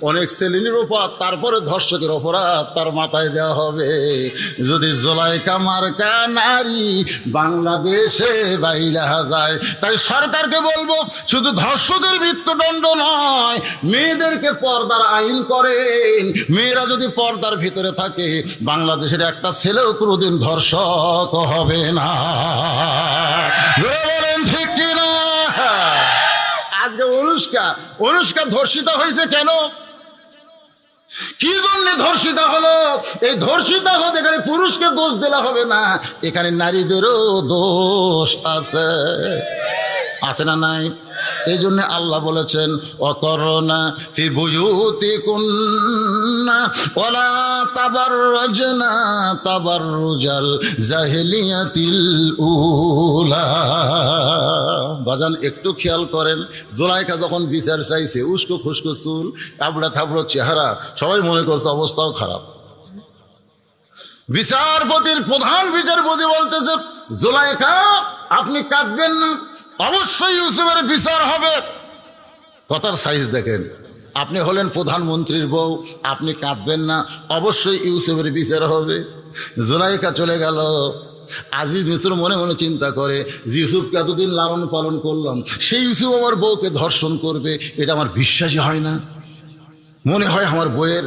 অনেক শ্রেণীর অপরাধ, তারপরে ধর্ষকের অপরাধ তার মাথায় দেওয়া হবে। যদি জুলাইখা মার্কা নারী বাংলাদেশে বাইরে যায়, তাই সরকারকে বলবো শুধু ধর্ষকের মৃত্যুদণ্ড নয়, মেয়েদেরকে পর্দার আইন করেন। মেয়েরা যদি পর্দার ভিতরে থাকে, বাংলাদেশের একটা ছেলেও কোনোদিন ধর্ষক হবে না। বলেন ঠিক কিনা? আজকে অনুষ্কা ধর্ষিতা হয়েছে কেন? কি জন্য ধর্ষিত হলো? এই ধর্ষিত হতে এখানে পুরুষকে দোষ দিলে হবে না, এখানে নারীদেরও দোষ আছে, আছে না নাই? এই জন্য আল্লাহ বলেছেন, অকরনা ফি বুয়ুতিকুন্না ওয়ালা তাবাররাজনা তাবাররুজাল জাহিলিয়াতিল উলা। বাজান একটু খেয়াল করেন, জুলাইখা যখন বিচার চাইছে, উস্কো খুস্কো চুল, আবড়া থাবড়ো চেহারা, সবাই মনে করছে অবস্থাও খারাপ। বিচারপতির প্রধান বিচারপতি বলতেছে, জুলাইখা আপনি কাঁদবেন না, অবশ্যই ইউসুফের বিচার হবে। কথার সাইজ দেখেন, আপনি হলেন প্রধানমন্ত্রীর বউ, আপনি কাঁদবেন না, অবশ্যই ইউসুফের বিচার হবে। জুলাইখা চলে গেল। আজিজ মিসর মনে মনে চিন্তা করে, ইউসুফকে এতদিন লালন পালন করলাম, সেই ইউসুফ আমার বউকে ধর্ষণ করবে, এটা আমার বিশ্বাসই হয় না। মনে হয় আমার বউয়ের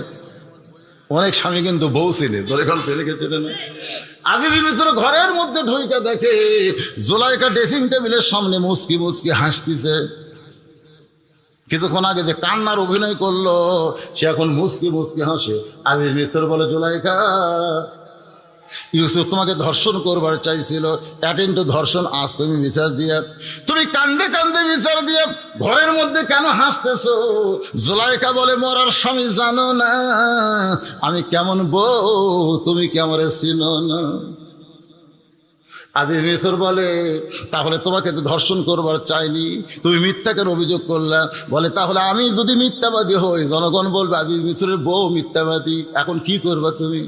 অনেক স্বামী কিন্তু বউ ছেলে, এখন ছেলেকে চেনে না। আজিজ মিসর ঘরের মধ্যে ঢুইকা দেখে জুলাইখা ড্রেসিং টেবিলের সামনে মুচকি মুচকি হাসতেছে। কিছুক্ষণ আগে যে কান্নার অভিনয় করলো, সে এখন মুচকি মুচকি হাসে। আজিজ মিসর বলে, জুলাইখা ইউসুফ তোমাকে ধর্ষণ করবার চাইছিল, অ্যাটেন্ড টু ধর্ষণ, আজ তুমি বিচার দিয়া, তুমি কান্দে কান্দে বিচার দিয়া ঘরের মধ্যে কেন হাসতেছো? জুলাইখা বলে, মরার স্বামী জানো না আমি কেমন বউ, তুমি কি আমারে চিনো না? আজিজ মিসর বলে, তাহলে তোমাকে তো ধর্ষণ করবার চাইনি, তুমি মিথ্যাকের অভিযোগ করলা। বলে, তাহলে আমি যদি মিথ্যাবাদী হই, জনগণ বলবে আজিজ মিসরের বউ মিথ্যাবাদী, এখন কি করবা তুমি?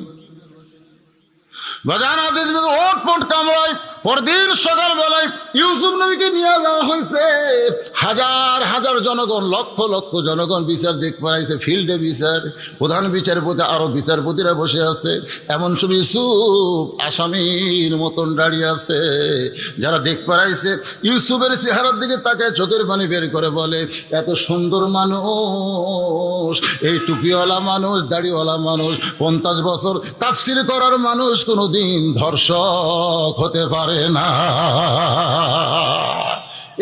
বাজান আজিজ মিসর ওটপট কামড়ায়। পরদিন সকালবেলায় ইউসুফ নবীকে নিয়ে যাওয়া হয়েছে। হাজার হাজার জনগণ, লক্ষ লক্ষ জনগণ বিচার দেখতে পারাইছে, ফিল্ডে বিচার। প্রধান বিচারপতি আরো বিচারপতিরা বসে আছে। এমন সময় ইউসুফ আসামির মতন দাঁড়িয়ে আছে। যারা দেখতে পারাইছে ইউসুফের চেহারার দিকে তাকায় চোখের পানি বের করে বলে, এত সুন্দর মানুষ, এই টুপিওয়ালা মানুষ, দাড়িওয়ালা মানুষ, 50 বছর তাফসীর করার মানুষ কোনোদিন ধর্ষক হতে পারে না।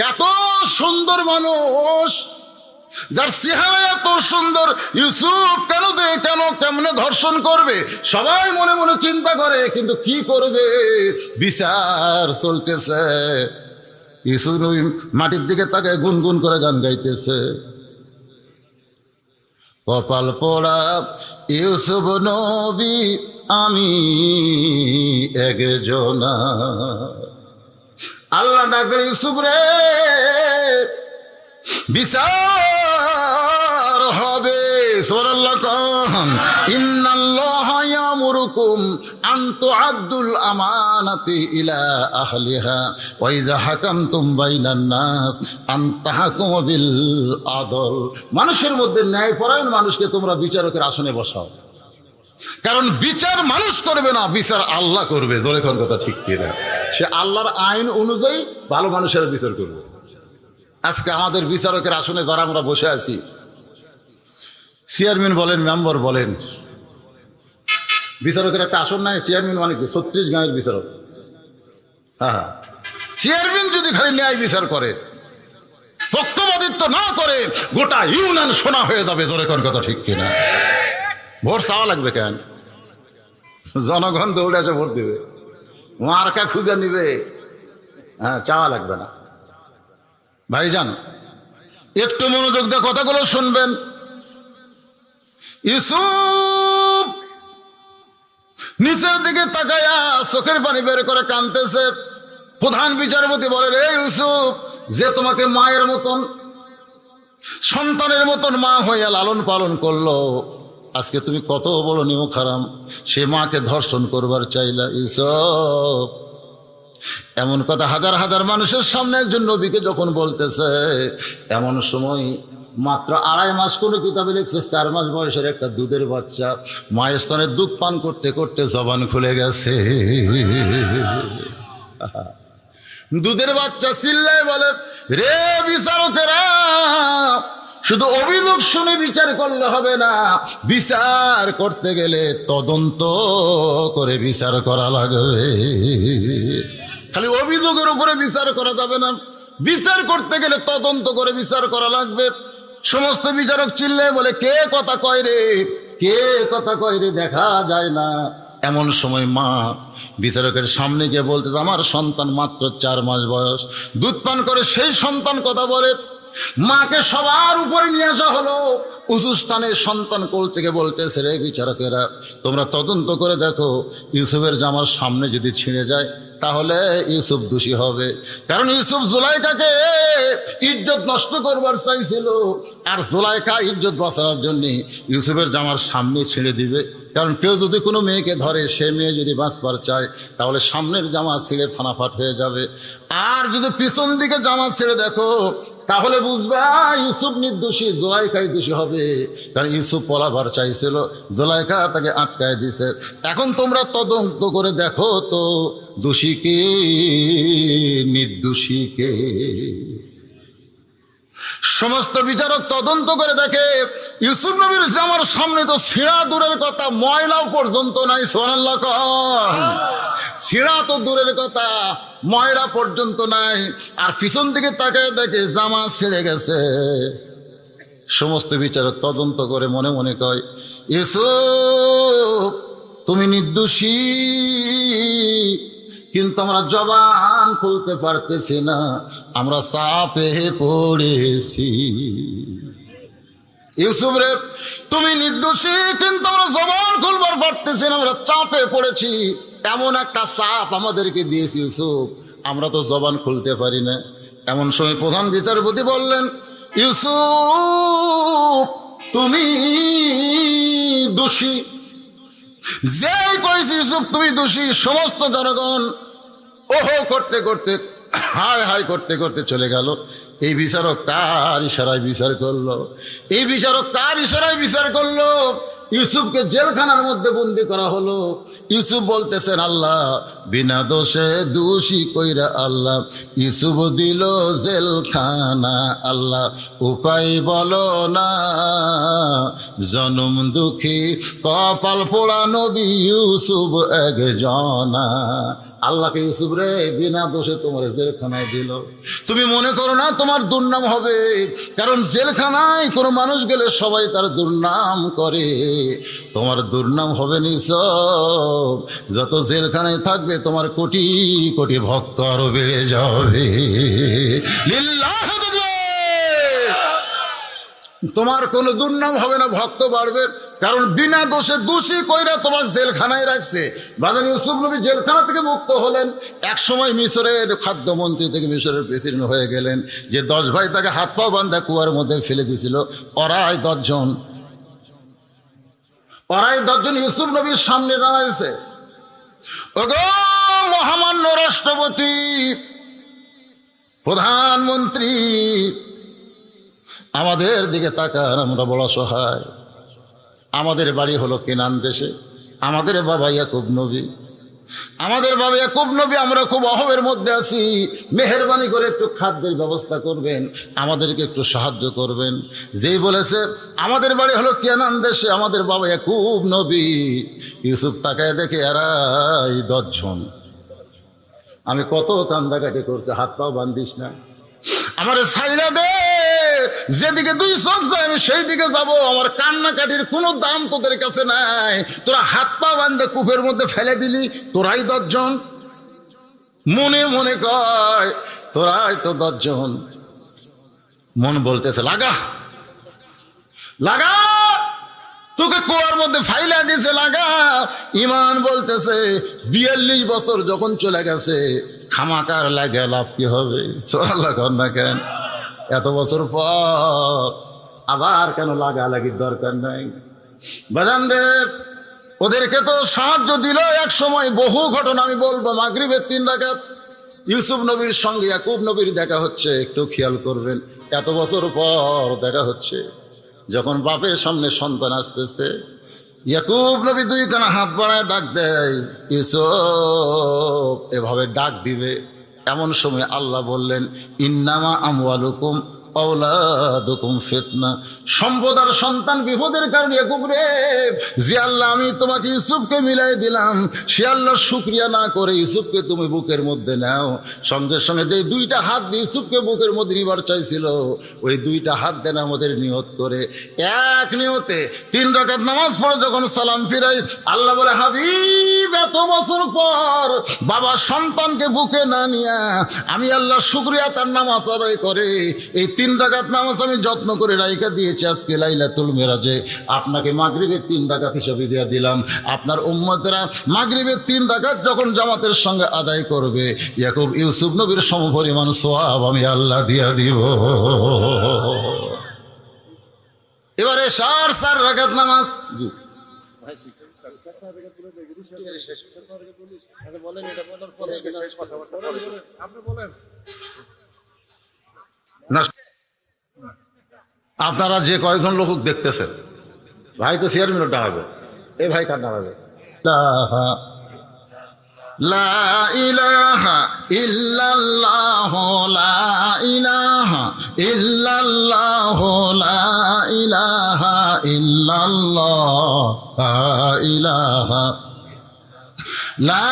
এত সুন্দর মানুষ, যার চেহারা এত সুন্দর, ইউসুফ কেন কেমনে ধর্ষণ করবে? সবাই মনে মনে চিন্তা করে, কিন্তু কি করবে? বিচার চলতেছে। ইউসুফ নবী মাটির দিকে তাকায় গুনগুন করে গান গাইতেছে, কপাল পোড়া ইউসুফ নবী আমি একজনা। আল্লাহ ডাকে, ইউসুফ রে বিচার হবে। সুবহানাল্লাহ কান, ইন্নাল্লাহা ইয়ামুরুকুম আন তুআদ্দুল আমানাতি ইলা আহলিহা ওয়া ইযা হাকামতুম বাইনান নাস আন তাহকুমু বিল আদল। মানুষের মধ্যে ন্যায়পরায়ণ মানুষকে তোমরা বিচারকের আসনে বসাও, কারণ বিচার মানুষ করবে না, বিচার আল্লাহ করবে। ধরে কোন কথা ঠিক কিনা? সে আল্লাহর আইন অনুযায়ী ভালো মানুষের বিচার করবে। আজকে আমাদের বিচারকের আসনে যারা আমরা বসে আছি, চেয়ারম্যান বলেন, মেম্বার বলেন, বিচারকের একটা আসন নাই। চেয়ারম্যান মানে কি? 36 গাঁয়ের বিচারক। হ্যাঁ, চেয়ারম্যান যদি খালি ন্যায় বিচার করে, পক্ষপাতিত্ব না করে, গোটা ইউনিয়ন সোনা হয়ে যাবে। ধরে কোন কথা ঠিক কিনা? ভোট চাওয়া লাগবে কেন? জনগণ দৌড়ে এসে ভোট দিবে, মার্কা খুঁজে নিবে। হ্যাঁ, চাওয়া লাগবে না। ভাইজান, একটু মনোযোগ দিয়ে কথাগুলো শুনবেন। ইউসুফ নিচের দিকে তাকায়া চোখের পানি বের করে কাঁদতেছে। প্রধান বিচারপতি বলে, রে ইউসুফ, যে তোমাকে মায়ের মতন, সন্তানের মতন মা হইয়া লালন পালন করলো, আজকে তুমি কত বড় নিয়ম খারাম, সে মাকে ধর্ষণ করবার চাইলা। ইউসুফ, এমন কথা হাজার হাজার মানুষের সামনে একজন নবীকে যখন বলতেছে, এমন সময় মাত্র 2.5 মাস, কোন কিতাবে লিখছে 4 মাস বয়সের একটা দুধের বাচ্চা মায়ের স্তনে দুধ পান করতে করতে জবান খুলে গেছে। দুধের বাচ্চা চিল্লায় বলে, রে বিচারকেরা, শুধু অভিযোগ শুনে বিচার করলে হবে না, বিচার করতে গেলে তদন্ত করে বিচার করা লাগবে। খালি অভিযোগের উপরে বিচার করা যাবে না, বিচার করতে গেলে তদন্ত করে বিচার করা লাগবে। সমস্ত বিচারক চিল্লায় বলে, কে কথা কয় রে, কে কথা কয় রে, দেখা যায় না। এমন সময় মা বিচারকের সামনে গিয়ে বলতে, আমার সন্তান মাত্র 4 মাস বয়স, দুধ পান করে। সেই সন্তান কথা বলে, মাকে সবার উপরে নিয়ে আসা হলো। উঁচু স্থানে সন্তান কোল থেকে বলতেছে, রে বিচারকেরা, তোমরা তদন্ত করে দেখো, ইউসুফের জামার সামনে যদি ছিঁড়ে যায় তাহলে ইউসুফ দোষী হবে। কারণ ইউসুফ জুলাইখাকে ইজ্জত নষ্ট করবার চাইছিল, আর জুলাইখা ইজ্জত বাঁচানোর জন্য ইউসুফের জামার সামনে ছিঁড়ে দিবে। কারণ কেউ যদি কোনো মেয়েকে ধরে, সে মেয়ে যদি বাঁচবার চায়, তাহলে সামনের জামা ছিঁড়ে ফানাফাট হয়ে যাবে। আর যদি পিছন দিকে জামা ছেড়ে দেখো, তাহলে বুঝবা ইউসুফ নির্দোষী, জুলাইখাই দোষী হবে। কারণ ইউসুফ পলাবার চাইছিল, জুলাইখা তাকে আটকায় দিছে। এখন তোমরা তদন্ত করে দেখো তো, দোষী কে নির্দোষী কে। সমস্ত বিচারক তদন্ত করে দেখে, ইউসুফ নবীর জামার সামনে তো ছিঁড়া দূরের কথা, ময়লাও পর্যন্ত নাই। সুবহানাল্লাহ কন। ছিঁড়া তো দূরের কথা, ময়লা পর্যন্ত নাই। আর পিছন দিকে তাকায় দেখে জামা ছিঁড়ে গেছে। সমস্ত বিচারক তদন্ত করে মনে মনে কয়, ইউসুফ তুমি নির্দোষী, কিন্তু আমরা জবান খুলতে পারতেছি না, আমরা চাপে পড়েছি। ইউসুফ রে, তুমি নির্দোষী, কিন্তু আমরা জবান খুলবার পারতেছি না, আমরা চাপে পড়েছি। এমন একটা চাপ আমাদেরকে দিয়েছি ইউসুফ, আমরা তো জবান খুলতে পারি না। এমন সময় প্রধান বিচারপতি বললেন, ইউসুফ তুমি দোষী। যেই কইছি ইউসুফ তুমি দোষী, সমস্ত জনগণ ওহো করতে করতে, হায় হায় করতে করতে চলে গেল। এই বিচারক কার ইশারায় বিচার করলো? এই বিচারক কার ইশারায় বিচার করলো? ইউসুফকে জেলখানার মধ্যে বন্দি করা হলো। ইউসুফ বলতেছেন, আল্লাহ বিনা দোষে দোষী কইরা আল্লাহ ইউসুফ দিল জেলখানা, আল্লাহ উপায় বলো না, জনম দুঃখী কপাল পোড়া নবী ইউসুফ একজনা। আল্লাহকে ইউসুফ রে বিনা দোষে তোমার জেলখানায় দিল। তুমি মনে করো না তোমার দুর্নাম হবে, কারণ জেলখানায় কোনো মানুষ গেলে সবাই তার দুর্নাম করে। তোমার দুর্নাম হবে নিছক, যত জেলখানায় থাকবে তোমার কোটি কোটি ভক্ত আরো বেড়ে যাবে। লিল্লাহ, তোমার কোনো দুর্নাম হবে না, ভক্ত বাড়বে। কারণ বিনা দোষে দোষী কইরা তোমাকে জেলখানায় রাখছে। বাজার ইউসুফ নবী জেলখানা থেকে মুক্ত হলেন। এক সময় মিশরের খাদ্যমন্ত্রী থেকে মিশরের প্রেসিডেন্ট হয়ে গেলেন। যে 10 ভাই তাকে হাত পা বান্ধা কুয়ার মধ্যে ফেলে দিয়েছিল, ওরাই 10 জন ইউসুফ নবীর সামনে দাঁড়াইছে। ওগো মহামান্য রাষ্ট্রপতি, প্রধানমন্ত্রী, আমাদের দিকে তাকান, আমরা বড় সহায়। আমাদের বাড়ি হলো কেনান দেশে, আমাদের বাবা ইয়াকুব নবী আমাদের বাবা ইয়াকুব নবী, আমরা খুব অভাবের মধ্যে আছি, মেহেরবানি করে একটু খাদ্যের ব্যবস্থা করবেন, আমাদেরকে একটু সাহায্য করবেন। যেই বলেছে আমাদের বাড়ি হলো কেনান দেশে, আমাদের বাবা ইয়াকুব নবী, ইউসুফ তাকায় দেখে এরাই 10 জন। আমি কত কান্দাকাটি করছে, হাত পাও বান্ধিস না, আমার ছাইরা দে, যেদিকে 2 চোখ যায় আমি সেই দিকে যাব, আমার কান্নাকাটির কোনো দাম তোদের কাছে নাই। তোরা হাত পা বান্ধে কূপের মধ্যে ফেলে দিলি, তোরাই 10 জন। মনে মনে কয় তোরাই তো 10 জন। মন বলতেছে লাগা লাগা, তোকে কুয়ার মধ্যে ফাইলা দিয়েছে লাগা। ইমান বলতেছে 42 বছর যখন চলে গেছে, খামাকার লাগে লাভ কি হবে? সোরাল্লা কর না কেন, এত বছর পর আবার কেন লাগালাগির দরকার নাই। বাজান রে, ওদেরকে তো সাহায্য দিল এক সময়, বহু ঘটনা আমি বলবো। মাগরিবের 3 রাকাত ইউসুফ নবীর সঙ্গে ইয়াকুব নবীর দেখা হচ্ছে, একটু খেয়াল করবেন, এত বছর পর দেখা হচ্ছে। যখন বাপের সামনে সন্তান আসতেছে, ইয়াকুব নবী 2 কানা হাত বাড়ায় ডাক দেয়, ইউসুফ, এভাবে ডাক দিবে। এমন সময় আল্লাহ বললেন, ইন্নামা আমওয়ালুকুম আওলাদুকুম ফিতনা, সম্পদ আর সন্তান বিপদের কারণে। ইয়াকুব রে, যে আল্লাহ আমি তোমাকে ইউসুফকে মিলাই দিলাম, সে আল্লাহ শুকরিয়া না করে ইউসুফকে তুমি বুকের মধ্যে নাও। সঙ্গে সঙ্গে যে 2টা হাত দিয়ে ইউসুফকে বুকের মধ্যে নিবার চাইছিল, ওই 2টা হাত দেন আমাদের নিয়ত করে, এক নিয়তে 3 রাকাত নামাজ পড়ে যখন সালাম ফিরাই, আল্লাহ বলে, হাবিব, এত বছর পর বাবা সন্তানকে বুকে না নিয়া আমি আল্লাহ শুকরিয়া তার নামাজ আদায় করে এই 3 রাকাত নামাজ আমি যত্ন করে রাইখা দিয়েছি। আজকে লাইলাতুল মেরাজে আপনাকে মাগরিবের 3 রাকাত হিসেবে দিয়ে দিলাম। আপনার উম্মতেরা মাগরিবের 3 রাকাত যখন জামাতের সঙ্গে আদায় করবে, ইয়াকুব ইউসুফ নবীর সমপরিমাণ সওয়াব আমি আল্লাহ দিয়া দিব। এবারে 4 রাকাত নামাজ, জি আপনারা যে কয়েকজন লোক দেখতেছেন, ভাই তো চেয়ারম্যানও ডাকবে, এই ভাই কার ডাকবে? লা ইলাহা ইল্লাল্লাহ, লা ইলাহা ইল্লাল্লাহ, লা ইলাহা ইল্লাল্লাহ, লা ইলাহা, লা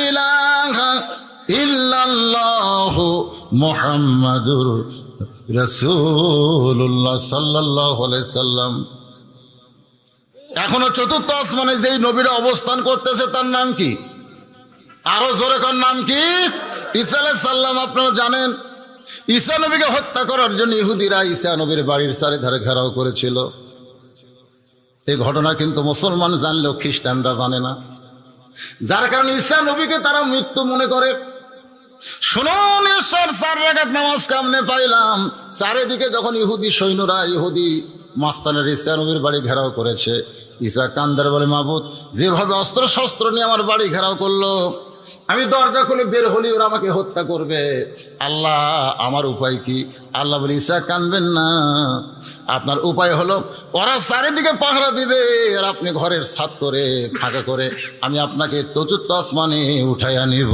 ইলাহা ইল্লাল্লাহ মুহাম্মাদুর রাসূলুল্লাহ সাল্লাল্লাহু আলাইহি সাল্লাম। এখনো 4র্থ আসমানে যেই নবীরা অবস্থান করতেছে তার নাম কি? আরো জোরে কর, নাম কি? ঈসা আলাইহিস সালাম। আপনারা জানেন, ঈসা নবীকে হত্যা করার জন্য ইহুদিরা ঈসা নবীর বাড়ির চারিধারে ঘেরাও করেছিল। এই ঘটনা কিন্তু মুসলমান জানলেও খ্রিস্টানরা জানে না, যার কারণে ঈসা নবীকে তারা মৃত্যু মনে করে। শুনুন, ঈশ্বর 4 রাকাত নামাজ কেমনে পাইলাম? চারিদিকে যখন ইহুদি সৈন্যরা, ইহুদি মাস্তানের ঈসা নবীর বাড়ি ঘেরাও করেছে, ঈসা কান্দার বলে, মাবুদ, যেভাবে অস্ত্র শস্ত্র নিয়ে আমার বাড়ি ঘেরাও করলো, আমি দরজা খুলে বের হলি ওরা আমাকে হত্যা করবে। আল্লাহ, আমার উপায় কি? আল্লাহ বলে, ঈসা কানবেন না, আপনার উপায় হলো ওরা চারিদিকে পাহারা দিবে, আর আপনি ঘরের ছাদ করে ফাঁকা করে আমি আপনাকে 4র্থ আসমানে উঠাইয়া নিব।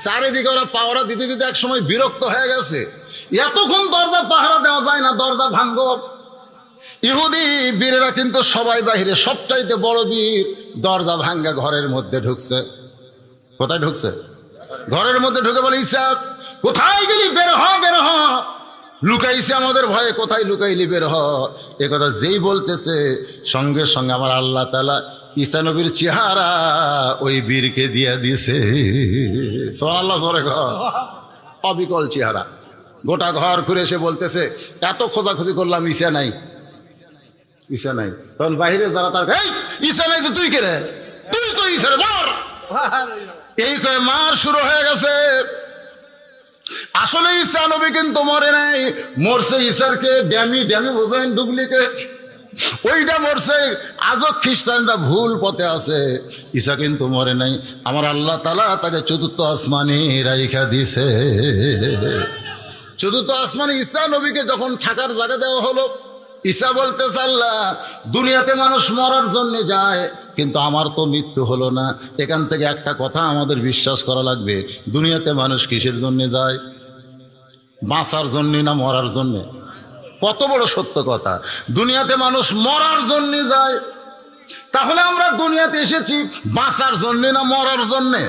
চারিদিকে ওরা পাহারা দিতে দিতে এক সময় বিরক্ত হয়ে গেছে, এতক্ষণ দরজা পাহারা দেওয়া যায় না, দরজা ভাঙ্গ। ইহুদি বীরেরা কিন্তু সবাই বাহিরে, সবচাইতে বড় বীর দরজা ভাঙ্গা ঘরের মধ্যে ঢুকছে। কোথায় ঢুকছে? ঘরের মধ্যে ঢুকে বলে, ঈসা কোথায় গেলি? বের হ, বের হ। লুকাইছে আমাদের ভয়ে, কোথায় লুকাইলি? বের হ। এ কথা যেই বলতেছে, সঙ্গে সঙ্গে আমার আল্লাহ তাআলা ঈসা নবীর চেহারা ওই বীরকে দিয়ে দিছে। সুবহানাল্লাহ, জোরে কর। অবিকল চেহারা, গোটা ঘর ঘুরে এসে বলতেছে, এত খোঁজাখুঁজি করলাম, ঈসা নাই, ঈসা নাই। তখন বাহিরে যারা তার, এই ঈসা নাই তো তুই কে রে? তুই তো ঈসা, মার। এই কয়ে মার শুরু হয়ে গেছে। আসলে ঈসা নবী কিন্তু মরে নাই, মরছে ঈসারকে ড্যামি, ড্যামি বোঝেন, ডুপ্লিকেট, ওইটা মরছে। আজও খ্রিস্টানরা ভুল পথে আছে, ঈসা কিন্তু মরে নাই। আমার আল্লাহ তাআলা তাকে 4র্থ আসমানে রাইখা দিছে। 4র্থ আসমানে ঈসা নবীকে যখন থাকার জায়গা দেওয়া হলো, ঈসা বলতেছে আল্লাহ, দুনিয়াতে মানুষ মরার জন্য যায়, কিন্তু আমার তো মৃত্যু হলো না। এখান থেকে একটা কথা আমাদের বিশ্বাস করা লাগবে, দুনিয়াতে মানুষ কিসের জন্য যায়? বাঁচার জন্যে না মরার জন্যে? কত বড় সত্য কথা! দুনিয়াতে মানুষ মরার জন্য যায়। তাহলে আমরা দুনিয়াতে এসেছি বাঁচার জন্যে না মরার জন্যে?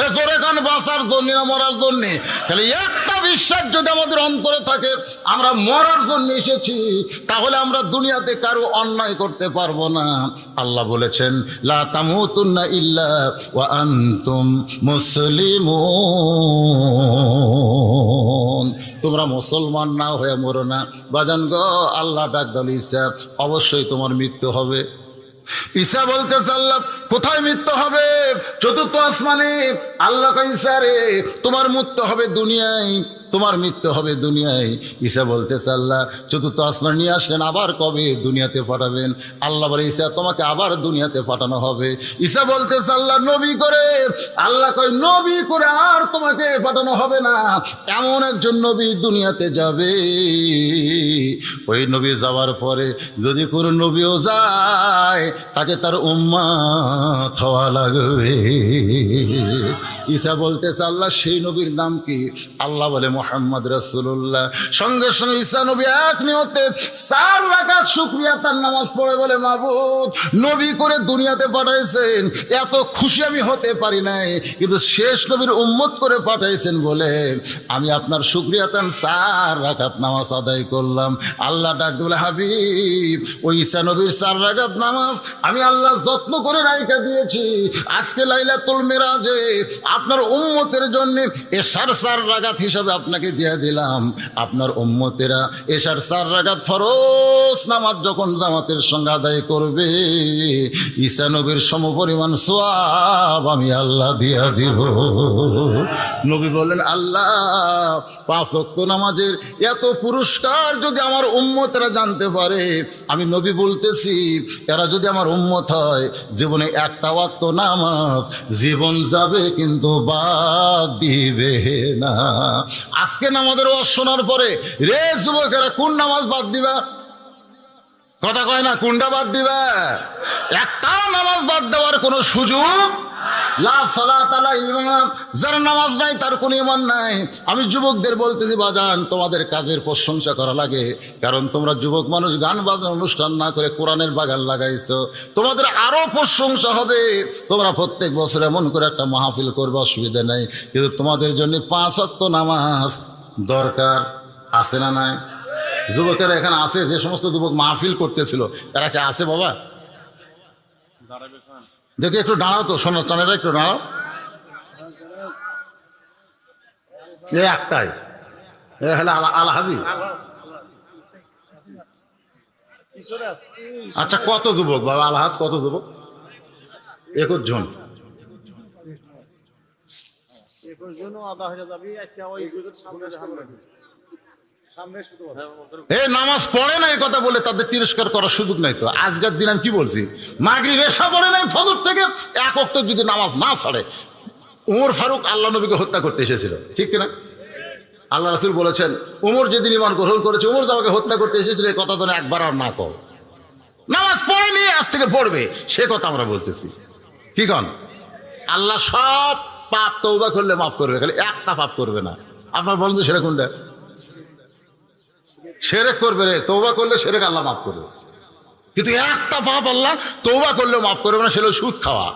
এ জোরে কান, বাঁচার জন্য না মরার জন্যে? তাহলে একটা বিশ্বাস যদি আমাদের অন্তরে থাকে আমরা মরার জন্য এসেছি, তাহলে আমরা দুনিয়াতে কারো অন্যায় করতে পারবো না। আল্লাহ বলেছেন, লা তামুতুন্না ইল্লা ওয়া আনতুম মুসলিমুন, তোমরা মুসলমান না হয়ে মরো না। বাজান গো, আল্লাহ ডাক দিল, ঈসা অবশ্যই তোমার মৃত্যু হবে। ঈসা বলতেছে আল্লাহ, কোথায় মৃত্যু হবে? চতুর্থ আসমানে। আল্লাহ কয়, ঈসা রে, তোমার মৃত্যু হবে দুনিয়ায়, তোমার মৃত্যু হবে দুনিয়ায়। ঈসা বলতেছে আল্লাহ, চতুর্থ আসমান নিয়ে আসলেন, আবার কবে দুনিয়াতে পাঠাবেন? আল্লাহ বলে, ঈসা তোমাকে আবার দুনিয়াতে পাঠানো হবে। ঈসা বলতেছে আল্লাহ, নবী করে। আল্লাহ কয়, নবী করে আর তোমাকে পাঠানো হবে না, এমন একজন নবী দুনিয়াতে যাবে। ওই নবী যাওয়ার পরে যদি কোনো নবীও যায়, তাকে তার উম্মত হওয়া লাগবে। ঈসা বলতেছে আল্লাহ, সেই নবীর নাম কি? আল্লাহ বলে, মুহাম্মদ রাসূলুল্লাহ। সঙ্গে সঙ্গে ঈসা নবী এক নিয়তে 4 রাকাত শুকরিয়া তার নামাজ পড়ে বলে, মাবুদ, নবী করে দুনিয়াতে পাঠাইছেন, এত খুশি আমি হতে পারি নাই, কিন্তু শেষ নবীর উম্মত করে পাঠাইছেন বলে আমি আপনার শুকরিয়া তান 4 রাকাত নামাজ আদায় করলাম। আল্লাহ ডাক বলে, হাবিব, ওই ঈসা নবীর 4 রাকাত নামাজ আমি আল্লাহ যত্ন করে রাইখা দিয়েছি। আজকে লাইলাতুল মিরাজে আপনার উম্মতের জন্য এশার 4 রাকাত হিসাবে আপনাকে দিয়ে দিলাম। আপনার উম্মতেরা এশার 4 রাকাত ফরজ নামাজ যখন জামাতের সঙ্গে আদায় করবে, ঈসা নবীর সমপরিমাণ সওয়াব আমি আল্লাহ দিয়া দিব। নবী বলেন, আল্লাহ, 5 ওয়াক্ত নামাজের এত পুরস্কার যদি আমার উম্মতেরা জানতে পারে, আমি নবী বলতেছি, এরা যদি আমার উম্মত হয়, জীবনে একটা ওয়াক্ত নামাজ জীবন যাবে কিন্তু বাদ দিবে না। আজকে নামাজের ওয়াজ শোনার পরে রে যুবকেরা, কোন নামাজ বাদ দিবা? কথা কয় না, কোনটা বাদ দিবা? একটা নামাজ বাদ দেওয়ার কোনো সুযোগ লা সালাত আলা ইমাম, যার নামাজ নাই তার কোনো ঈমান নাই। আমি যুবকদের বলতেছি, বাজান, তোমাদের কাজের প্রশংসা করা লাগে, কারণ তোমরা যুবক মানুষ গান বাজনা অনুষ্ঠান না করে কোরআনের বাগান লাগাইছো। তোমাদের আরো প্রশংসা হবে, তোমরা প্রত্যেক বছর এমন করে একটা মাহফিল করবে, অসুবিধা নাই, কিন্তু তোমাদের জন্য 5 ওয়াক্ত নামাজ দরকার। আছে না নাই? যুবকেরা এখানে আছে, যে সমস্ত যুবক মাহফিল করতেছিল, এরা কি আছে বাবা? দেখে একটু দাঁড়াও তো, সোনার চানেরা একটু দাঁড়াও। এ একটাই, এ হলে আলহাজি। আচ্ছা, কত যুবক বাবা? আলহাজ কত যুবক? 21 জন। নামাজ পড়ে না, কথা বলে তাদের তিরস্কার করার সুযোগ নাই তো। আজকের দিন আমি কি বলছি, মাগরিব এশা পড়ে নাই, ফজর থেকে 1 ওয়াক্ত যদি নামাজ না ছাড়ে, উমর ফারুক আল্লাহ নবীকে হত্যা করতে এসেছিল, ঠিক কিনা? আল্লাহ রাসূল বলেছেন, উমর যেদিন ঈমান গ্রহণ করেছে, উমর আমাকে হত্যা করতে এসেছিল, এই কথা তো একবার আর না কও। নামাজ পড়েনি, আজ থেকে পড়বে, সে কথা আমরা বলতেছি। কি কন? আল্লাহ সব পাপ তওবা করলে মাফ করবে, খালি একটা পাপ করবে না। আপনার বলেন তো, সেটা কোনটা? শিরক করবে রে, তওবা করলে শিরক আল্লাহ মাফ করবে, কিন্তু একটা পাপ আল্লাহ তওবা করলেও মাফ করবে না, সেটা সুদ খাওয়া।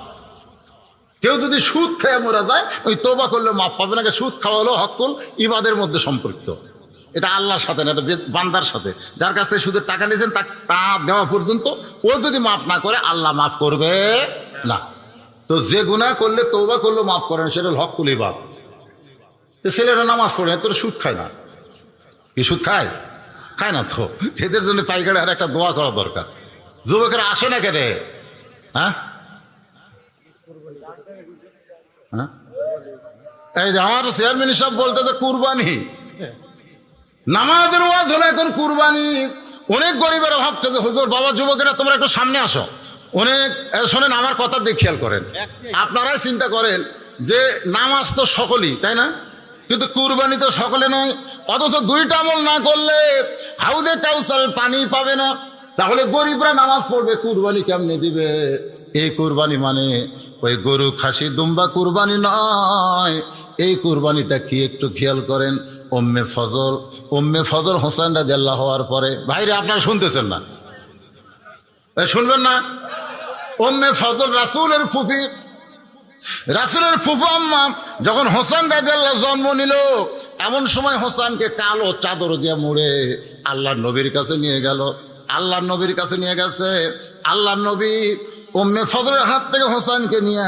কেউ যদি সুদ খেয়ে মরা যায়, ওই তওবা করলেও মাফ পাবে না। সুদ খাওয়া হলো হকুল ইবাদের মধ্যে সম্পৃক্ত, এটা আল্লাহর সাথে না, এটা বান্দার সাথে। যার কাছ থেকে সুদের টাকা নিয়েছেন তা দেওয়া পর্যন্ত ও যদি মাফ না করে, আল্লাহ মাফ করবে না। তো যে গুনাহ করলে তওবা করলেও মাফ করে না, সেটা হকুল ইবাদ। তো ছেলেরা নামাজ পড়ে না, তোরা সুদ খায় না। কি সুদ খায়? খায় না তো। এদের জন্য পাইকারি আর একটা দোয়া করা দরকার। যুবকেরা আসে না কেন? হ্যাঁ, এই যে আমার চেয়ারম্যান সব বলতে তো কুরবানি, নামাজের ওয়াজ হলো এখন কুরবানি। অনেক গরিবেরা ভাবছে যে হুজুর, বাবা যুবকেরা তোমরা একটু সামনে আসো। অনেক শোনেন, আমার কথা দিয়ে খেয়াল করেন। আপনারাই চিন্তা করেন যে নামাজ তো সকলেই, তাই না? কিন্তু কুরবানি তো সকলে নয়। অথচ দুইটা আমল না করলে হাউজে কাউসারের পানি পাবে না। তাহলে গরিবরা নামাজ পড়বে, কুরবানি কেমনে দিবে? এই কুরবানি মানে ওই গরু খাসি দুম্বা কুরবানি নয়। এই কুরবানিটা কি একটু খেয়াল করেন। উম্মে ফজল হোসেন রাদিয়াল্লাহু হওয়ার পরে, ভাইরে আপনারা শুনতেছেন না? শুনবেন না? উম্মে ফজল রাসূলের ফুফি, রাসূলের ফুফু আম্মা যখন হোসেন রাদিয়াল্লাহু জন্ম নিল, এমন সময় হোসেনকে কালো চাদর দিয়ে মুড়ে আল্লাহর নবীর কাছে নিয়ে গেল। আল্লাহর নবীর কাছে নিয়ে গেছে। আল্লাহর নবী উম্মে ফজলের হাত থেকে হোসেনকে নিয়ে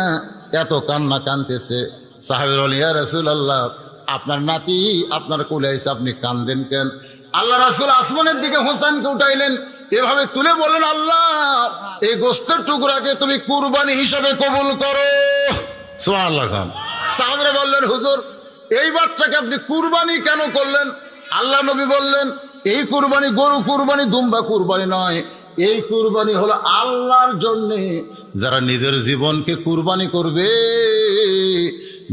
এত কান্না কানতেছে। সাহাবীরা বলেন, ইয়া রাসূলুল্লাহ, আপনার নাতি আপনার কোলে আইছে, আপনি কান্দেন কেন? আল্লাহ রাসূল আসমানের দিকে হোসেনকে উঠাইলেন, এভাবে তুলে বলেন, আল্লাহ এই গোশতের টুকরাকে তুমি কুরবানি হিসাবে কবুল করো। সুবহানাল্লাহ খান। সাহাবীরা বললেন, হুজুর এই বাচ্চাকে আপনি কুরবানি কেন করলেন? আল্লাহ নবী বললেন, এই কুরবানি গরু কুরবানি দুম্বা কুরবানি নয়, এই কুরবানি হলো আল্লাহর জন্যে। যারা নিজের জীবনকে কুরবানি করবে,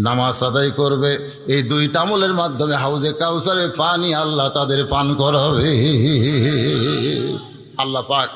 নামাজ আদায় করবে, এই দুইটা আমলের মাধ্যমে হাউজে কাউসারের পানি আল্লাহ তাদের পান করাবে। আল্লাহ পাক